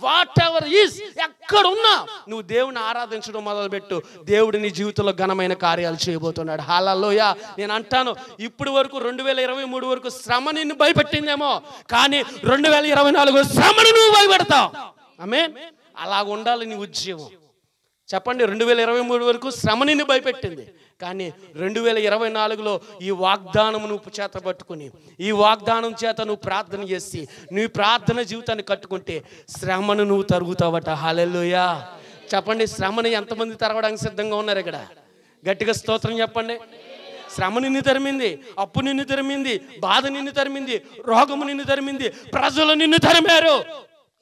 వాట్ ఎవర్ ఈజ్, ఎక్కడున్నా నువ్వు దేవుని ఆరాధించడం మొదలుపెట్టు. దేవుడు నీ జీవితంలో ఘనమైన కార్యాలు చేయబోతున్నాడు. హల్లెలూయా. నేను అంటాను, ఇప్పుడు వరకు 2023 వరకు శ్రమ నిన్ను భయపెట్టిందేమో, కానీ 2024 శ్రమను నువ్వు భయపెడతావు. ఆమేన్. అలాగ ఉండాలి నీ ఉద్యమం. చెప్పండి, 2023 వరకు శ్రమ నిన్ను భయపెట్టింది, కానీ 2024లో ఈ వాగ్దానం నువ్వు చేత పట్టుకుని, ఈ వాగ్దానం చేత నువ్వు ప్రార్థన చేసి నీ ప్రార్థన జీవితాన్ని కట్టుకుంటే శ్రమను నువ్వు తరుగుతావట. హల్లెలూయా. చెప్పండి, శ్రమని ఎంతమంది తరగడానికి సిద్ధంగా ఉన్నారు ఇక్కడ? గట్టిగా స్తోత్రం చెప్పండి. శ్రమ నిన్ను తరిమింది, అప్పు నిన్ను తరిమింది, బాధ నిన్ను తరిమింది, రోగము నిన్ను తరిమింది, ప్రజలు నిన్ను తరిమారు.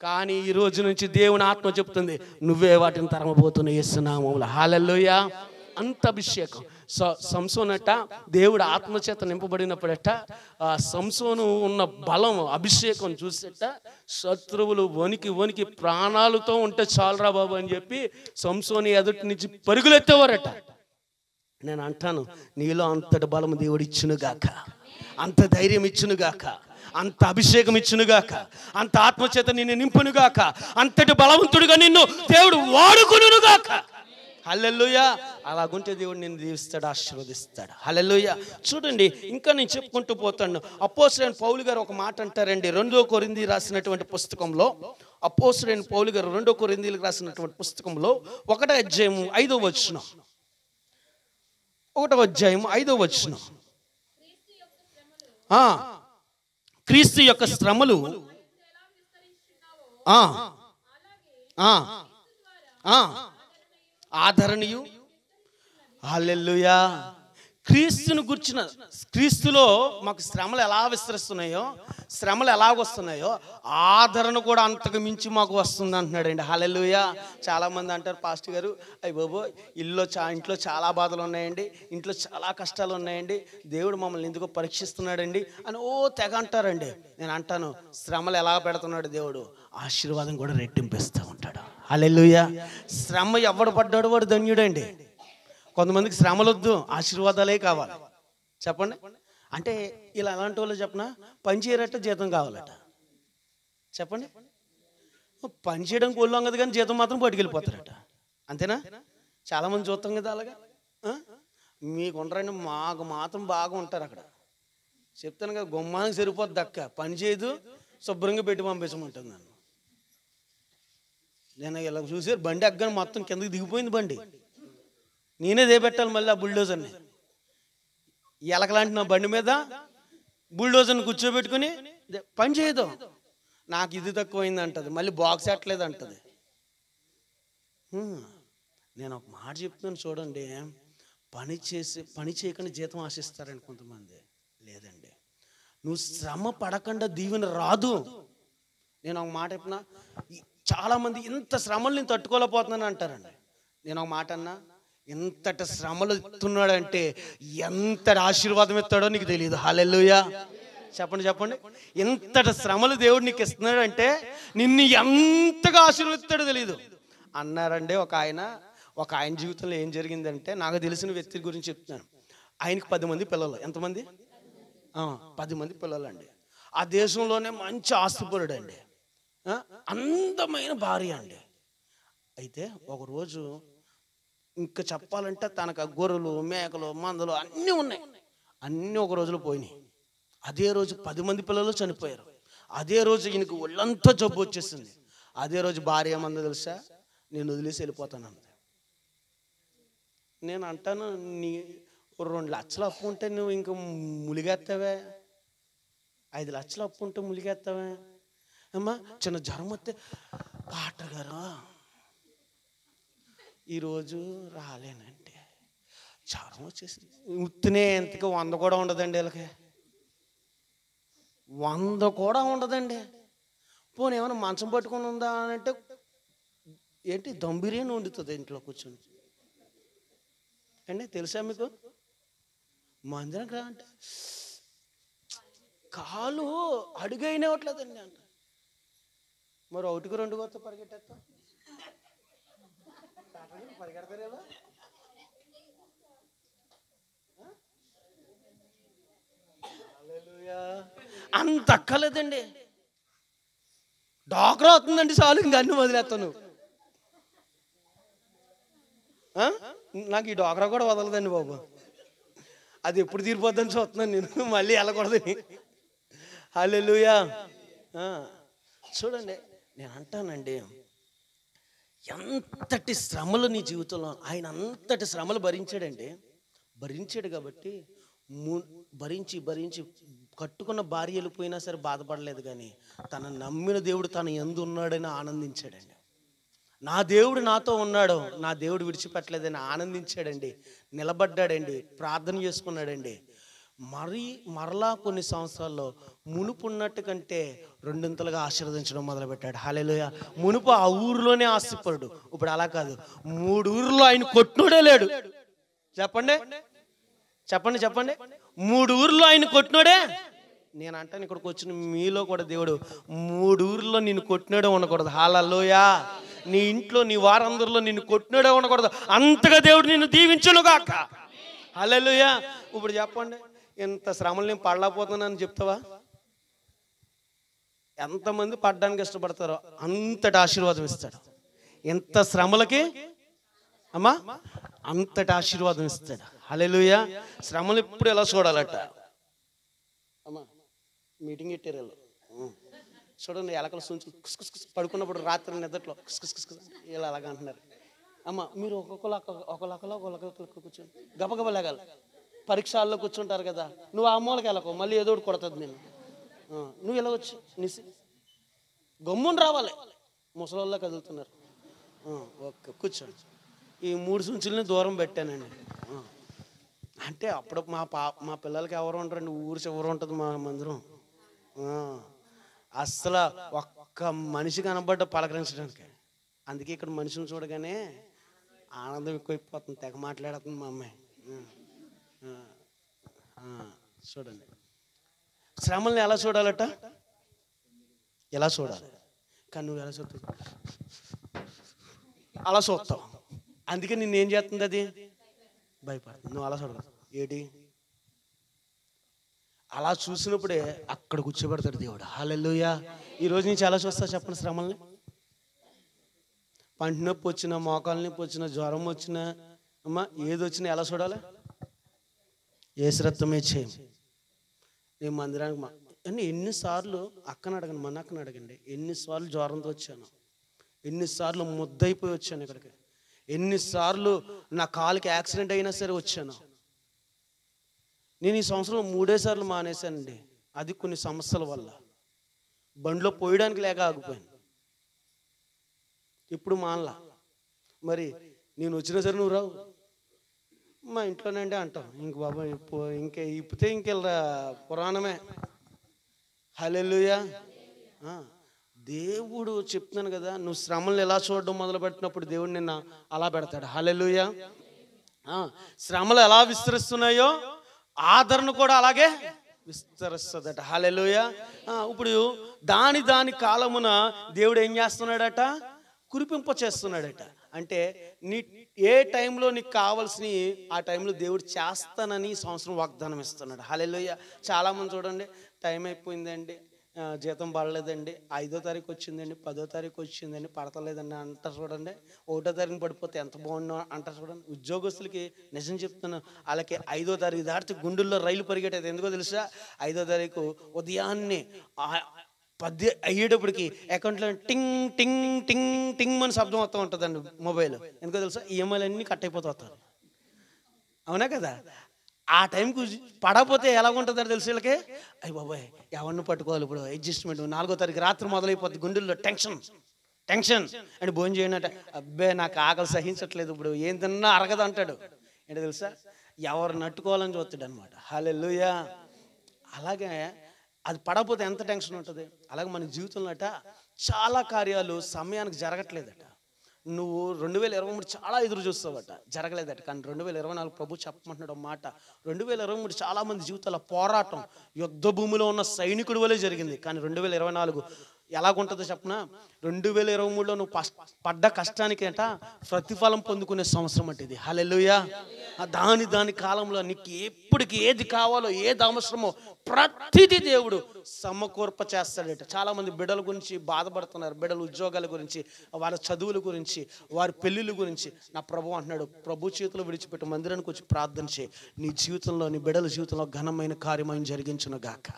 కానీ ఈ రోజు నుంచి దేవుని ఆత్మ చెప్తుంది, నువ్వే వాటిని తరమబోతున్న యేసు నామములో. హల్లెలూయా. అంత అభిషేకం. సంసోనట దేవుడు ఆత్మచేత నింపబడినప్పుడట, ఆ సంసోను ఉన్న బలం, అభిషేకం చూసేట శత్రువులు వణికి వణికి ప్రాణాలతో ఉంటే చాలరా బాబు అని చెప్పి సంసోని ఎదుటి నుంచి పరుగులెత్తేవారట. నేను అంటాను, నీలో అంతటి బలం దేవుడు ఇచ్చునుగాక, అంత ధైర్యం ఇచ్చునుగాక, అంత అభిషేకం ఇచ్చునుగాక, అంత ఆత్మచేత నిన్ను నింపునుగాక, అంతటి బలవంతుడుగా నిన్ను దేవుడు వాడుకునుగాక. హల్లెలూయా. అలాగుంటే దేవుడు నిన్ను దీవిస్తాడు, ఆశీర్వదిస్తాడు. హల్లెలూయా. చూడండి, ఇంకా నేను చెప్పుకుంటూ పోతాను. అపోస్తలుడైన పౌలు గారు ఒక మాట అంటారండి. 2 కొరింథీ రాసినటువంటి పుస్తకంలో, అపోస్తలుడైన పౌలు గారు 2 కొరింథీలకు రాసినటువంటి పుస్తకంలో 1వ అధ్యాయం 5వ వచనం, 1వ అధ్యాయం 5వ వచనం, క్రీస్తు యొక్క శ్రమలు ఆదరణీయు. హల్లెలూయా. క్రీస్తును గుర్చిన, క్రీస్తులో మాకు శ్రమలు ఎలా విస్తరిస్తున్నాయో, శ్రమలు ఎలాగొస్తున్నాయో ఆదరణ కూడా అంతకు మించి మాకు వస్తుంది అంటున్నాడండి. హల్లెలూయా. చాలామంది అంటారు, పాస్టర్ గారు అయ్య బాబో ఇంట్లో చాలా బాధలు ఉన్నాయండి, ఇంట్లో చాలా కష్టాలు ఉన్నాయండి, దేవుడు మమ్మల్ని ఎందుకో పరీక్షిస్తున్నాడండి అని తెగ అంటారండి. నేను అంటాను, శ్రమలు ఎలా పెడుతున్నాడు దేవుడు, ఆశీర్వాదం కూడా రెట్టింపిస్తూ ఉంటాడు. హల్లెలూయా. శ్రమ ఎవడు పడ్డాడు వాడు ధన్యుడండి. కొంతమందికి శ్రమలు వద్దు, ఆశీర్వాదాలే కావాలి. చెప్పండి. అంటే ఇలా అలాంటి వాళ్ళు చెప్పనా, పని చేయరట జీతం కావాలట. చెప్పండి. పని చేయడానికి ఒళ్ళు అంగదు కానీ జీతం మాత్రం పట్టుకెళ్ళిపోతారట. అంతేనా? చాలామంది చూస్తాం కదా అలాగా. మీకు ఉండరండి, మాకు మాత్రం బాగా ఉంటారు అక్కడ. చెప్తాను కదా, గుమ్మానికి సరిపోద్ది అక్క, పని చేయదు, శుభ్రంగా పెట్టి పంపించమంటుంది నన్ను. నేను ఇలా చూసారు, బండి అగ్గని మొత్తం కిందకి దిగిపోయింది బండి. నేనే దేపెట్టాలి మళ్ళీ ఆ బుల్డోజర్ని. ఎలకలాంటి నా బండి మీద బుల్డోజర్ని కూర్చోబెట్టుకుని పని చేయదు. నాకు ఇది తక్కువైంది అంటది, మళ్ళీ బాక్స్ ఎట్టలేదు అంటది. నేను ఒక మాట చెప్తున్నాను చూడండి, పని చేయకుండా జీతం ఆశిస్తారండి కొంతమంది. లేదండి, నువ్వు శ్రమ పడకుండా దీవెన రాదు. నేను ఒక మాట చెప్పిన, చాలామంది ఇంత శ్రమలు నేను తట్టుకోలేకపోతున్నాను అంటారండి. నేను ఒక మాట అన్నా, ఎంతటి శ్రమలు ఇస్తున్నాడంటే ఎంతటి ఆశీర్వాదం ఇస్తాడో నీకు తెలియదు. హల్లెలూయా. చెప్పండి. ఎంతటి శ్రమలు దేవుడు నీకు ఇస్తున్నాడంటే నిన్ను ఎంతగా ఆశీర్వదిస్తాడో తెలియదు అన్నారండి. ఒక ఆయన జీవితంలో ఏం జరిగిందంటే, నాకు తెలిసిన వ్యక్తి గురించి చెప్తున్నాను. ఆయనకి 10 మంది పిల్లలు. ఎంతమంది? 10 మంది పిల్లలు అండి. ఆ దేశంలోనే మంచి ఆస్తిపరుడు అండి, అందమైన భార్య అండి. అయితే ఒకరోజు, ఇంకా చెప్పాలంటే తనకు గొర్రెలు, మేకలు, మందలు అన్నీ ఉన్నాయి, అన్నీ ఒక రోజులో పోయినాయి. అదే రోజు 10 మంది పిల్లలు చనిపోయారు. అదే రోజు ఈయనకు ఒళ్ళంతా జబ్బు వచ్చేసింది. అదే రోజు భార్య ఏమందో తెలుసా, నేను వదిలేసి వెళ్ళిపోతాను అంది. నేను అంటాను, 2 లక్షలు అప్పు ఉంటే నువ్వు ఇంక ములిగేస్తావే, 5 లక్షలు అప్పు ఉంటే ములిగేస్తావే. అమ్మా చిన్న జ్వరం వస్తే పాటర్ గారు ఈరోజు రాలేనంటే జ్వరం వచ్చేసి ఉత్తినే ఎంతకి 100 కూడా ఉండదండి, వీళ్ళకి 100 కూడా ఉండదండి. పోనీ ఏమైనా మంచం పట్టుకొని ఉందా అని అంటే ఏంటి దమ్ బిర్యానీ వండుతుంది ఇంట్లో కూర్చొని అండి. తెలుసా మీకు? మందిరం రా అంటే కాలు అడుగైనట్లేదండి అంట. మరి 1కి 2 కొత్త పరిగెట్టేస్తా పరిగెడతారేవా? అంత అక్కర్లేదండి. డాక్టర్ అవుతుందండి చాలు, ఇంక అన్ని వదిలేస్తాను. నాకు ఈ డాక్రా కూడా వదలదండి బాబు. అది ఎప్పుడు తీరిపోద్దని చూస్తున్నాను నేను, మళ్ళీ వెళ్ళకూడదని. హల్లెలూయా. చూడండి నేను అంటానండి, ఎంతటి శ్రమలు నీ జీవితంలో ఆయన అంతటి శ్రమలు భరించాడండి. భరించాడు కాబట్టి భరించి భరించి కట్టుకున్న భార్య వెళ్ళిపోయినా సరే బాధపడలేదు, కానీ తన నమ్మిన దేవుడు తన యందు ఉన్నాడని ఆనందించాడండి. నా దేవుడు నాతో ఉన్నాడు, నా దేవుడు విడిచిపెట్టలేదని ఆనందించాడండి, నిలబడ్డాడండి, ప్రార్థన చేసుకున్నాడండి. మరలా కొన్ని సంవత్సరాల్లో మునుపు ఉన్నట్టు కంటే 2 ఆశీర్వదించడం మొదలుపెట్టాడు. హల్లెలూయా. మునుపు ఆ ఊరిలోనే ఆస్తిపరుడు, ఇప్పుడు అలా కాదు, 3 ఊర్లో ఆయన కొట్టినోడే లేడు. చెప్పండి చెప్పండి చెప్పండి. 3 ఊర్లో ఆయన కొట్టినోడే. నేను అంటాను ఇక్కడికి వచ్చిన మీలో కూడా దేవుడు 3 ఊర్లో నిన్ను కొట్టినోడే ఉండకూడదు. హల్లెలూయా. నీ ఇంట్లో నీ వారందరిలో నిన్ను కొట్టినోడే ఉండకూడదు. అంతగా దేవుడు నిన్ను దీవించును గాక. హల్లెలూయా. ఇప్పుడు చెప్పండి, ఇంత శ్రమలు నేను పడలేకపోతున్నానని చెప్తావా? ఎంతమంది పడ్డానికి ఇష్టపడతారో అంతటి ఆశీర్వాదం ఇస్తాడు. ఎంత శ్రమలకి అమ్మా అంతటి ఆశీర్వాదం ఇస్తాడు. హల్లెలూయా. శ్రమలు ఎప్పుడు ఎలా చూడాలట అమ్మా, మీటింగ్ పెట్టారు వీళ్ళు. చూడండి ఎలకలు సుంచు పడుకున్నప్పుడు రాత్రి నిద్రలో ఇలా అలాగ అంటున్నారు. అమ్మ మీరు ఒక్కొక్కరు కూర్చొని గబగబ లేగాలి. పరీక్షల్లో కూర్చుంటారు కదా, నువ్వు ఆ మూలకి వెళ్ళకు, మళ్ళీ ఏదో ఒకటి కొడుతుంది నేను. నువ్వు ఇలా వచ్చి నిసి గమ్మున రావాలి. ముసలోళ్ళ కదులుతున్నారు. ఓకే కూర్చోండి. ఈ 3 సుంచుల్ని దూరం పెట్టానండి. అంటే అప్పుడు మా పిల్లలకి ఎవరు ఉంటారండి, ఊరు చివరు ఉంటుంది మా మందిరం. అస్సలు ఒక్క మనిషి కనబడ్డ పలకరించడానికి. అందుకే ఇక్కడ మనిషిని చూడగానే ఆనందం ఎక్కువైపోతుంది, తెగ మాట్లాడుతుంది మా అమ్మాయి. చూడండి శ్రమల్ని ఎలా చూడాలట, ఎలా చూడాలి. కానీ నువ్వు ఎలా చూస్తావు? అలా చూస్తావు. అందుకే నిన్నేం చేస్తుంది అది, భయపడుతుంది. నువ్వు అలా చూడదు ఏంటి, అలా చూసినప్పుడే అక్కడ కూర్చోబెడతాడు దేవుడు. హల్లెలూయా. ఈరోజు నుంచి ఎలా చూస్తా చెప్పండి శ్రమల్ని? పంటి నొప్పి వచ్చినా, మోకాలు నొప్పి వచ్చినా, జ్వరం వచ్చినా, అమ్మా ఏది వచ్చినా ఎలా చూడాలి? యేసు రక్తమే చేయం. నేను మందిరానికి అని ఎన్నిసార్లు అక్కని అడగండి, మన అక్కని అడగండి, ఎన్నిసార్లు జ్వరంతో వచ్చాను, ఎన్నిసార్లు ముద్దయిపోయి వచ్చాను ఇక్కడికి, ఎన్నిసార్లు నా కాలుకి యాక్సిడెంట్ అయినా సరే వచ్చాను. నేను ఈ సంవత్సరం 3 సార్లు మానేశానండి. అది కొన్ని సమస్యల వల్ల, బండిలో పోయడానికి లేక ఆగిపోయాను. ఇప్పుడు మానలా. మరి నేను వచ్చినా సరే నువ్వు రావు, మా ఇంట్లోనండి అంటాం. ఇంక బాబా ఇంకే ఇప్పితే ఇంకెళ్ళరా పురాణమే. హల్లెలూయా. దేవుడు చెప్తున్నాను కదా, నువ్వు శ్రమలను ఎలా చూడడం మొదలుపెట్టినప్పుడు దేవుడు నిన్న అలా పెడతాడు. హల్లెలూయా. శ్రమలు ఎలా విస్తరిస్తున్నాయో ఆదరణ కూడా అలాగే విస్తరిస్తుందట. హల్లెలూయా. ఇప్పుడు దాని కాలమున దేవుడు ఏం చేస్తున్నాడట, కురిపింప చేస్తున్నాడట. అంటే నీ ఏ టైంలో నీకు కావాల్సిన ఆ టైంలో దేవుడు చేస్తానని సంవత్సరం వాగ్దానం ఇస్తున్నాడు. హల్లెలూయా. చాలామంది చూడండి, టైం అయిపోయిందండి, జీతం పడలేదండి, 5వ తారీఖు వచ్చిందండి, 10వ తారీఖు వచ్చిందండి, పడతలేదండి అంటారు. చూడండి 1వ తారీఖు పడిపోతే ఎంత బాగుండో అంటారు. చూడండి ఉద్యోగస్తులకి నిజం చెప్తున్నాను, వాళ్ళకి 5వ తారీఖు దాటితే గుండెల్లో రైలు పరిగెట్టేది. ఎందుకో తెలుసా? 5వ తారీఖు ఉదయాన్నే 10 అయ్యేటప్పటికి అకౌంట్లో టింగ్ టింగ్ టింగ్ టింగ్ అని శబ్దం వస్తూ ఉంటుందండి మొబైల్. ఎందుకో తెలుసా? ఈఎంఐలు అన్నీ కట్ అయిపోతూ వస్తారు. అవునా కదా? ఆ టైంకి పడకపోతే ఎలా ఉంటుందని తెలిసి వీళ్ళకి, అయ్యి బాబాయ్ ఎవరిని పట్టుకోవాలి ఇప్పుడు, అడ్జస్ట్మెంట్ 4వ తారీఖు రాత్రి మొదలైపోద్ది, గుండెల్లో టెన్షన్ టెన్షన్ అని భోజనం చేయనట. అబ్బే నాకు ఆకలి సహించట్లేదు, ఇప్పుడు ఏం తిన్నా అరగదు అంటాడు. ఏంటో తెలుసా, ఎవరు నట్టుకోవాలని చూస్తాడు అనమాట. హల్లెలూయా. అలాగే అది పడకపోతే ఎంత టెన్షన్ ఉంటుంది. అలాగే మన జీవితంలో అట చాలా కార్యాలు సమయానికి జరగట్లేదట. నువ్వు 2023 చాలా ఎదురు చూస్తావట, జరగలేదట. కానీ 2024 ప్రభు చెప్పమంటున్నాడు మాట. 2023 చాలా మంది జీవితాల పోరాటం యుద్ధ భూమిలో ఉన్న సైనికుడి వలె జరిగింది. కానీ 2024 ఎలాగుంటుందో చెప్పనా, 2023లో నువ్వు పడ్డ కష్టానికి అంట ప్రతిఫలం పొందుకునే సంవత్సరం అంటే ఇది. హల్లెలూయా. దాని కాలంలో నీకు ఎప్పటికి ఏది కావాలో, ఏది అవసరమో ప్రతిదీ దేవుడు సమకూర్ప చేస్తాడట. చాలామంది బిడ్డల గురించి బాధపడుతున్నారు, బిడ్డల ఉద్యోగాల గురించి, వారి చదువుల గురించి, వారి పెళ్ళిళ్ళ గురించి. నా ప్రభు అంటున్నాడు, ప్రభు చేతులు విడిచిపెట్టి మందిరానికి వచ్చి ప్రార్థన చేయి, నీ జీవితంలో, నీ బిడ్డల జీవితంలో ఘనమైన కార్యమైన జరిగించును గాక.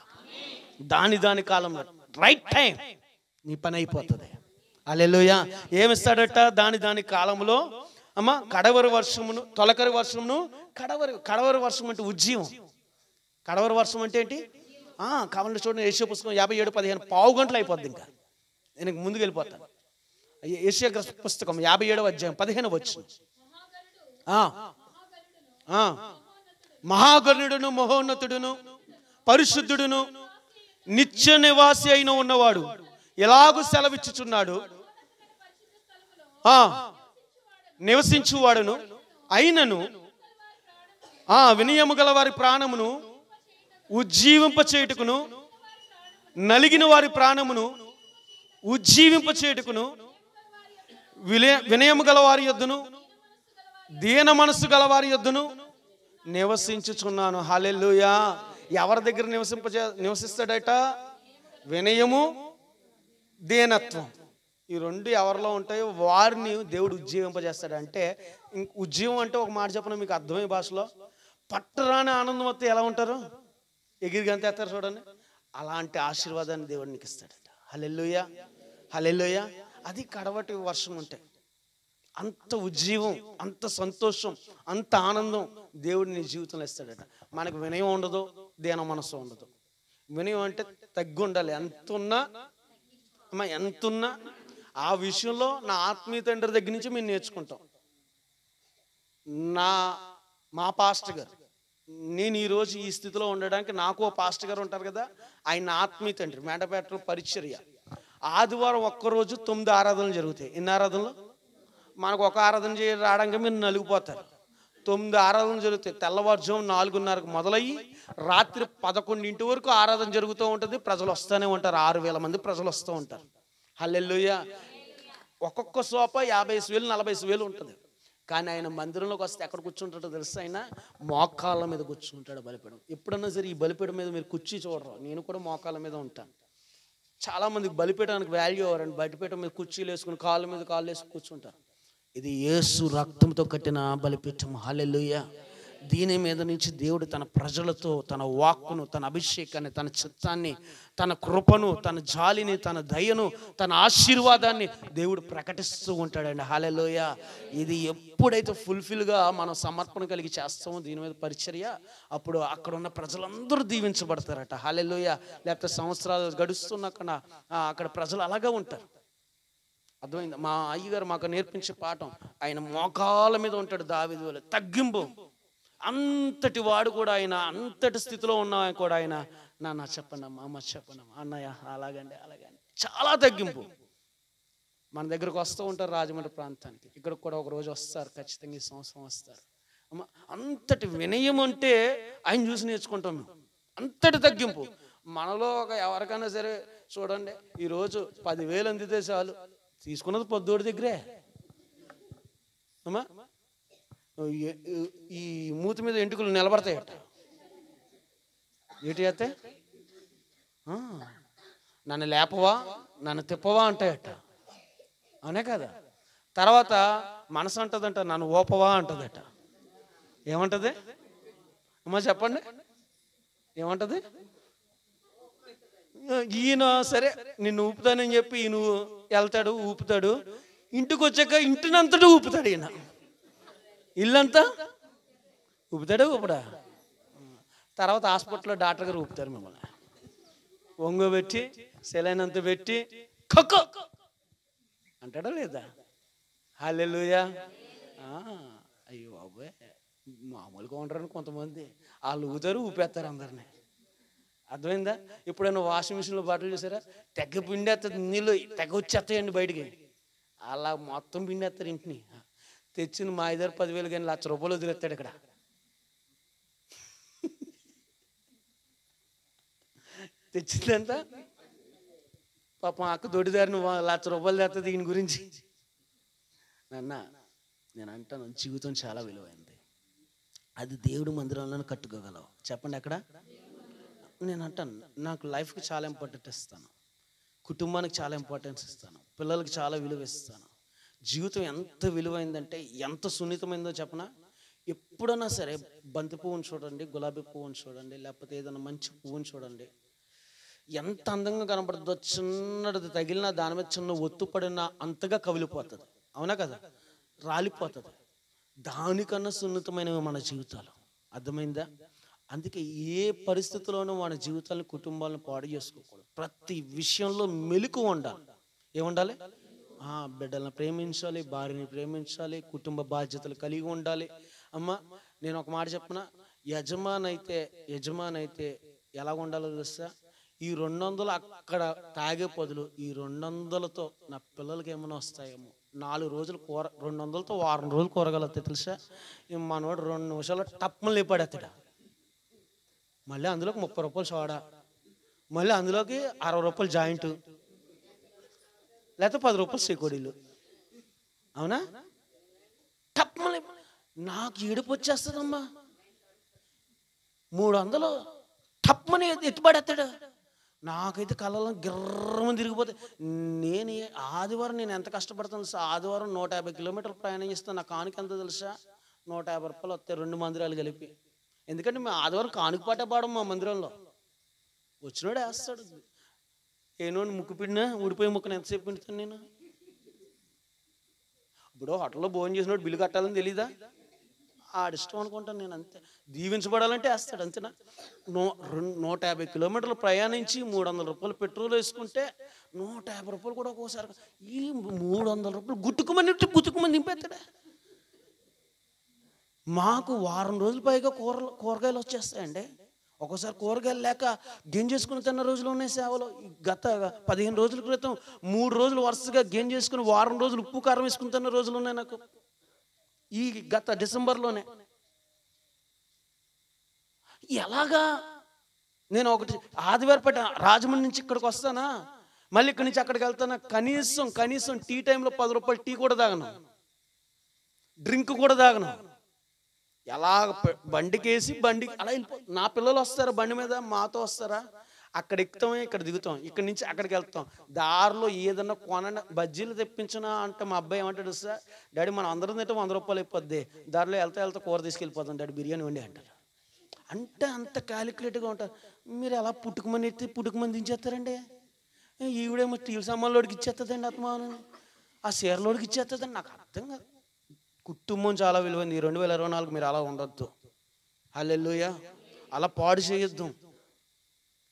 దాని కాలంలో రైట్ టైం నీ పని అయిపోతుంది. హల్లెలూయా. ఏమిస్తాడట దాని కాలంలో అమ్మ, కడవరి వర్షమును, తొలకరి వర్షమును, కడవరి వర్షం అంటే ఉజ్జీవం. కడవరి వర్షం అంటే ఏంటి? కావాలంటే చూడండి, యెషయా పుస్తకం 57:15, పావు గంటలు అయిపోద్ది. ఇంకా నేను ముందుకు వెళ్ళిపోతాను. యెషయా పుస్తకం 57వ అధ్యాయం 15వ వచనం. మహాగణుడును, మహోన్నతుడును, పరిశుద్ధుడును, నిత్య నివాసి అయిన ఉన్నవాడు ఎలాగూ సెలవిచ్చుచున్నాడు, నివసించువాడును అయినను వినయము గల వారి ప్రాణమును ఉజ్జీవింప చేయుటకును, నలిగిన వారి ప్రాణమును ఉజ్జీవింప చేయుటకును, వినయము గల వారి యొద్దను, దీన మనస్సు గల వారి యొద్దను నివసించుచున్నాను. హల్లెలూయా. ఎవరి దగ్గర నివసిస్తాడట? వినయము, దీనత్వం. ఈ రెండు ఎవరిలో ఉంటాయో వారిని దేవుడు ఉజ్జీవింపజేస్తాడు. అంటే ఉజ్జీవం అంటే ఒక మాట చెప్పిన మీకు అర్థమయ్యే భాషలో, పట్టరాని ఆనందం వస్తే ఎలా ఉంటారు, ఎగిరిగంత ఎత్తారు చూడండి, అలాంటి ఆశీర్వాదాన్ని దేవుడు నీకు ఇస్తాడట. హల్లెలూయా. హల్లెలూయా. అది కడవటి వర్షం ఉంటే అంత ఉజ్జీవం, అంత సంతోషం, అంత ఆనందం దేవుడు నీ జీవితంలో ఇస్తాడట. మనకు వినయం ఉండదు, దీన మనసు ఉండదు. వినయం అంటే తగ్గి ఉండాలి. ఎంతున్నా ఆ విషయంలో నా ఆత్మీయ తండ్రి దగ్గర నుంచి మేము నేర్చుకుంటాం. మా పాస్టర్ గారు, నేను ఈరోజు ఈ స్థితిలో ఉండడానికి నాకు ఓ పాస్టర్ గారు ఉంటారు కదా, ఆయన ఆత్మీయ తండ్రి. మేడపేట పరిచర్య. ఆదివారం ఒక్కరోజు 9 ఆరాధనలు జరుగుతాయి. ఎన్ని ఆరాధనలు? మనకు ఒక ఆరాధన రావడానికి మీరు నలిగిపోతారు. 9 ఆరాధనలు జరుగుతాయి. తెల్లవారుజాము 4:30కు మొదలయ్యి రాత్రి 11 వరకు ఆరాధన జరుగుతూ ఉంటుంది. ప్రజలు వస్తూనే ఉంటారు. 6,000 మంది ప్రజలు వస్తూ ఉంటారు. హల్లెలూయా. ఒక్కొక్క సోఫా 50,000 40,000 ఉంటుంది. కానీ ఆయన మందిరంలోకి వస్తే ఎక్కడ కూర్చుంటాడో తెలుసు, ఆయన మోకాళ్ళ మీద కూర్చుంటాడు బలిపీఠం. ఎప్పుడన్నా సరే ఈ బలిపీఠం మీద మీరు కుర్చీ చూడరు, నేను కూడా మోకాళ్ళ మీద ఉంటాను. చాలామందికి బలిపీఠానికి వాల్యూ అవ్వరండి. బలిపీఠం మీద కుర్చీలు వేసుకుని కాళ్ళ మీద కాళ్ళు వేసుకుని కూర్చుంటారు. ఇది యేసు రక్తంతో కట్టిన బలిపీఠం. హల్లెలూయా. దీని మీద నుంచి దేవుడు తన ప్రజలతో తన వాక్కును, తన అభిషేకాన్ని, తన చిత్తాన్ని, తన కృపను, తన జాలిని, తన దయను, తన ఆశీర్వాదాన్ని దేవుడు ప్రకటిస్తూ ఉంటాడండి. హల్లెలూయా. ఇది ఎప్పుడైతే ఫుల్ఫిల్గా మనం సమర్పణ కలిగి చేస్తామో దీని మీద పరిచర్య, అప్పుడు అక్కడ ఉన్న ప్రజలందరూ దీవించబడతారట. హల్లెలూయా. లేకపోతే సంవత్సరాలు గడుస్తున్న అక్కడ ప్రజలు అలాగే ఉంటారు. అర్థమైంది? మా అయ్యగారు మాకు నేర్పించే పాఠం, ఆయన మోకాళ్ళ మీద ఉంటాడు దావీదు వలె, తగ్గింపు. అంతటి వాడు కూడా ఆయన, అంతటి స్థితిలో ఉన్న కూడా ఆయన, నాన్న చెప్పండి అమ్మ, అమ్మ చెప్పండి అమ్మ, అన్నయ్య అలాగండి అలాగండి, చాలా తగ్గింపు. మన దగ్గరకు వస్తూ ఉంటారు రాజమండ్రి ప్రాంతానికి, ఇక్కడికి కూడా ఒక రోజు వస్తారు, ఖచ్చితంగా ఈ సంవత్సరం వస్తారు. అమ్మ అంతటి వినయం అంటే ఆయన చూసి నేర్చుకుంటాం మేము. అంతటి తగ్గింపు మనలో. ఎవరికైనా సరే చూడండి, ఈరోజు 10,000 అందితే చాలు, తీసుకున్నది పొద్దుడి దగ్గరే. అమ్మా ఈ మూతి మీద ఎంటుకలు నిలబడతాయట. ఏంటి అయితే నన్ను లేపవా, నన్ను తిప్పవా అంటాయట, అనే కదా. తర్వాత మనసు అంటదంట, నన్ను ఓపవా అంటదట. ఏమంటది అమ్మా చెప్పండి, ఏమంటది? ఈయన సరే నిన్ను ఊపుతానని చెప్పి ఈయన వెళ్తాడు, ఊపుతాడు. ఇంటికి వచ్చాక ఇంటినంతటా ఊపుతాడు ఈయన. ఇల్లంతా ఊపుతాడు. ఊపడా తర్వాత హాస్పిటల్లో డాక్టర్ గారు ఊపుతారు మిమ్మల్ని, ఒంగోబెట్టి సెలైన్ అంతా పెట్టి కక్కు అంటాడా లేదా? హల్లెలూయా. అయ్యో బాబోయ్, మామూలుగా ఉండరని కొంతమంది వాళ్ళు ఊగుతారు, ఊపేస్తారు అందరినీ. అర్థమైందా? ఎప్పుడైనా వాషింగ్ మిషన్లో బట్టలు చూసారా? తెగ పిండేస్తుంది, నీళ్ళు తెగ వచ్చేస్తాయండి బయటికి. అలా మొత్తం పిండేస్తారు ఇంటిని. తెచ్చిన మా ఇద్దరు 10,000 కానీ ₹1,00,000 వదిలేస్తాడు ఇక్కడ. తెచ్చిందంతా పాపం అక్క దొడ్డిదారి, నువ్వు ₹1,00,000 తెస్తుంది దీని గురించి. నేను అంటాను, జీవితం చాలా విలువైంది. అది దేవుడి మందిరంలో కట్టుకోగలవు. చెప్పండి ఎక్కడ? నేను అంటాను, నాకు లైఫ్కి చాలా ఇంపార్టెంట్ ఇస్తాను, కుటుంబానికి చాలా ఇంపార్టెన్స్ ఇస్తాను, పిల్లలకి చాలా విలువ ఇస్తాను. జీవితం ఎంత విలువైందంటే ఎంత సున్నితమైందో చెప్పనా? ఎప్పుడైనా సరే బంతి పువ్వుని చూడండి, గులాబీ పువ్వుని చూడండి, లేకపోతే ఏదైనా మంచి పువ్వుని చూడండి, ఎంత అందంగా కనపడుతుందో, చిన్నది తగిలినా దాని మీద చిన్న ఒత్తు పడినా అంతగా కవిలిపోతుంది. అవునా కదా? రాలిపోతుంది. దానికన్నా సున్నితమైనవి మన జీవితాలు. అర్థమైందా? అందుకే ఏ పరిస్థితిలోనూ మన జీవితాలను, కుటుంబాలను పాడు చేసుకోకూడదు. ప్రతి విషయంలో మెలకువ ఉండాలి. ఏముండాలి? బిడ్డలను ప్రేమించాలి, భార్యని ప్రేమించాలి, కుటుంబ బాధ్యతలు కలిగి ఉండాలి. అమ్మ, నేను ఒక మాట చెప్పనా? యజమానైతే ఎలా ఉండాలో తెలుసా? ఈ 200 అక్కడ తాగే బదులు ఈ 200లతో నా పిల్లలకి ఏమైనా వస్తాయేమో, 4 రోజులు 200లతో వారం రోజులు కూరగలుగుతాయి తెలుసా? మనోడు 2 నిమిషాల్లో టప్మని లేపాడేస్తాడు. మళ్ళీ అందులోకి ₹30 సోడా, మళ్ళీ అందులోకి ₹60 జాయింట్, లేకపోతే ₹10 సెకోడీలు. అవునా? టప్మని నాకు ఏడుపు వచ్చేస్తుందమ్మా. 300 టప్మని ఎత్తుపడేస్తాడు. నాకైతే కళ్ళలో గిర్రమని తిరిగిపోతే, ఆదివారం నేను ఎంత కష్టపడతాను తెలుసా? ఆదివారం 150 కిలోమీటర్లు ప్రయాణం చేస్తాను. నా కానుక ఎంత తెలుసా? ₹150 వస్తాయి 2 మందిరాలు కలిపి. ఎందుకంటే మేము ఆదివారం కానుక పాటే పాడం మా మందిరంలో. వచ్చినోడు వేస్తాడు. ఏనోని ముక్కు పిండినా ఊడిపోయి ముక్కను ఎంతసేపు పిండుతాను నేను? ఇప్పుడు హోటల్లో భోజనం చేసినోడు బిల్లు కట్టాలని తెలీదా? ఆడిష్టం అనుకుంటాను నేను. అంతే. దీవించబడాలంటే వేస్తాడు, అంతేనా? 150 కిలోమీటర్లు ప్రయాణించి ₹300 పెట్రోల్ వేసుకుంటే ₹150 కూడా ఒక్కోసారి. ఈ ₹300 గుట్టుకుమని దింపేస్తాడా? మాకు వారం రోజుల పైగా కూరగాయలు వచ్చేస్తాయండి. ఒక్కోసారి కూరగాయలు లేక గెంజేసుకుని తిన్న రోజులు ఉన్నాయి సేవలో. గత 15 రోజుల క్రితం 3 రోజులు వరుసగా గెంజేసుకుని వారం రోజులు ఉప్పు కారం వేసుకుని తిన్న రోజులు ఉన్నాయి నాకు, ఈ గత డిసెంబర్లోనే. ఎలాగా? నేను ఒకటి ఆదివారపేట రాజమండ్రి నుంచి ఇక్కడికి వస్తానా, మళ్ళీ ఇక్కడి నుంచి అక్కడికి వెళ్తానా, కనీసం టీ టైంలో ₹10 టీ కూడా తాగను, డ్రింక్ కూడా తాగను. ఎలా బండికేసి అలా వెళ్ళిపో. నా పిల్లలు వస్తారా బండి మీద, మాతో వస్తారా? అక్కడ ఎక్కుతామే, ఇక్కడ దిగుతాం, ఇక్కడి నుంచి అక్కడికి వెళ్తాం. దారిలో ఏదన్నా కొనండి, బజ్జీలు తెప్పించినా అంటే మా అబ్బాయి ఏమంటాడు సార్, డాడీ మనం అందరం తింటే ₹100 అయిపోద్ది, దారిలో వెళ్తా కూర తీసుకెళ్ళిపోతాం డాడీ, బిర్యానీ వండి అంటారు. అంటే అంత క్యాలిక్యులేట్గా ఉంటారు. మీరు ఎలా పుట్టుకుమని దించేస్తారండి? ఈవిడేమో స్టీల్ సామాన్లోడికి ఇచ్చేస్తుందండి, ఆత్మాను ఆ చీరలోడికి ఇచ్చేస్తుందండి. నాకు అర్థం కాదు. కుటుంబం చాలా విలువైంది. 2024 మీరు అలా ఉండొద్దు. హల్లెలూయా. అలా పాడు చేయొద్దు.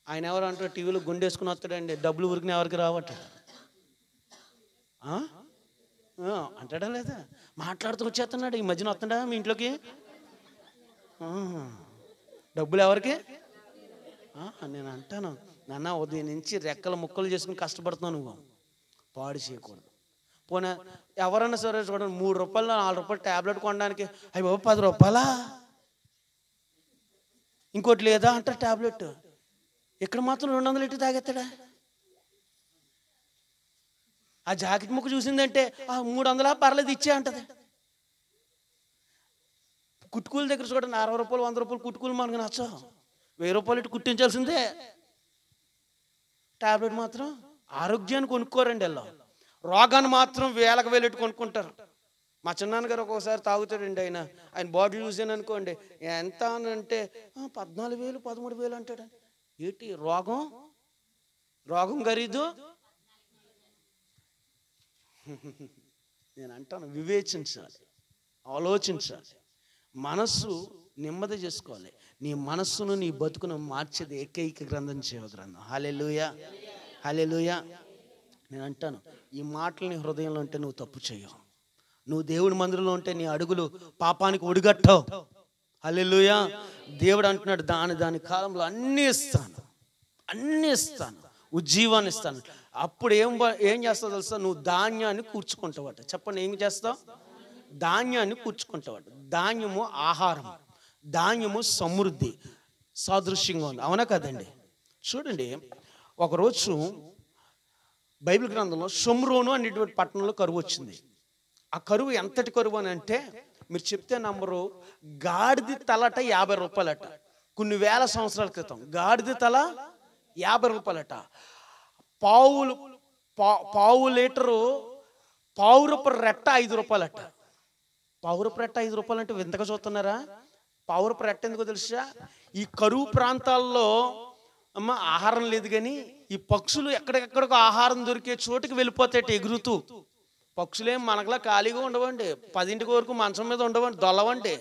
ఆయన ఎవరు అంటారు, టీవీలో గుండేసుకుని వస్తాడండి, డబ్బులు ఊరికి ఎవరికి రావట్లేదు అంటాడా లేదా? మాట్లాడుతూ వచ్చేస్తున్నాడు. ఈ మధ్యన వస్తాడా మీ ఇంట్లోకి? డబ్బులు ఎవరికి? నేను అంటాను, నాన్న ఉదయం నుంచి రెక్కల ముక్కలు చేసుకుని కష్టపడుతున్నావు, నువ్వు పాడు చేయకూడదు. పోనీ ఎవరన్నా సరే చూడండి, ₹3 ₹4 ట్యాబ్లెట్ కొనడానికి అయ్యి బాబు ₹10 ఇంకోటి లేదా అంటారు ట్యాబ్లెట్. ఇక్కడ మాత్రం 200 ఇటు తాగెత్తాడా? ఆ జాకెట్ ముక్క చూసిందంటే 300 పర్లేదు ఇచ్చే అంటది. కుట్టుకూల దగ్గర చూడండి, ₹60 ₹100 కుట్టుకూలు మనకు నచ్చవు. ₹1000 ఇటు కుట్టించాల్సిందే. ట్యాబ్లెట్ మాత్రం ఆరోగ్యాన్ని కొనుక్కోరండి. వెళ్ళా రోగాన్ని మాత్రం వేలకు వేలెట్టు కొనుక్కుంటారు. మా చిన్నాన్నగారు ఒక్కొక్కసారి తాగుతాడండి. ఆయన బాటిల్ చూసాను అనుకోండి, ఎంత అని అంటే 14,000 13,000 అంటాడు. ఏంటి రోగం ఖరీదు? నేను అంటాను, వివేచించాలి, ఆలోచించాలి. మనస్సు నెమ్మది చేసుకోవాలి. నీ మనస్సును నీ బతుకును మార్చేది ఏకైక గ్రంథం, జీవ గ్రంథం. హల్లెలూయా, హల్లెలూయా. నేను అంటాను, ఈ మాటలు నీ హృదయంలో ఉంటే నువ్వు తప్పు చేయవు. నువ్వు దేవుడి మందిరంలో ఉంటే నీ అడుగులు పాపానికి ఒడిగట్టవు. హల్లెలూయా. దేవుడు అంటున్నాడు, దాని కాలంలో అన్నీ ఇస్తాను, అన్నీ ఇస్తాను, ఉజ్జీవాన్ని ఇస్తాను. అప్పుడు ఏం చేస్తావు తెలుసా? నువ్వు ధాన్యాన్ని కూర్చుకుంటావట. చెప్పండి, ఏం చేస్తావు? ధాన్యాన్ని కూర్చుకుంటావట. ధాన్యము ఆహారం, ధాన్యము సమృద్ధి సాదృశ్యంగా ఉంది, అవునా కదండి? చూడండి, ఒకరోజు బైబిల్ గ్రంథంలో షోమ్రోను అనేటువంటి పట్టణంలో కరువు వచ్చింది. ఆ కరువు ఎంతటి కరువు అని అంటే, మీరు చెప్తే నంబరు, గాడిద తలట 50 రూపాయలట. కొన్ని వేల సంవత్సరాల క్రితం గాడిద తల 50 రూపాయలట. పావు లీటరు పావురపు రెట్ట 5 రూపాయలట. పావురపు రెట్ట 5 రూపాయలు అంటే వింతగా చూస్తున్నారా? పావురపు రెట్ట ఎందుకో తెలుసా? ఈ కరువు ప్రాంతాల్లో ఆహారం లేదు, కానీ ఈ పక్షులు ఎక్కడికెక్కడికో ఆహారం దొరికే చోటుకి వెళ్ళిపోతాయి ఎగురుతూ. పక్షులేం మనకులా ఖాళీగా ఉండవండి, 10 వరకు మంచం మీద ఉండవండి, దొల్లవండి.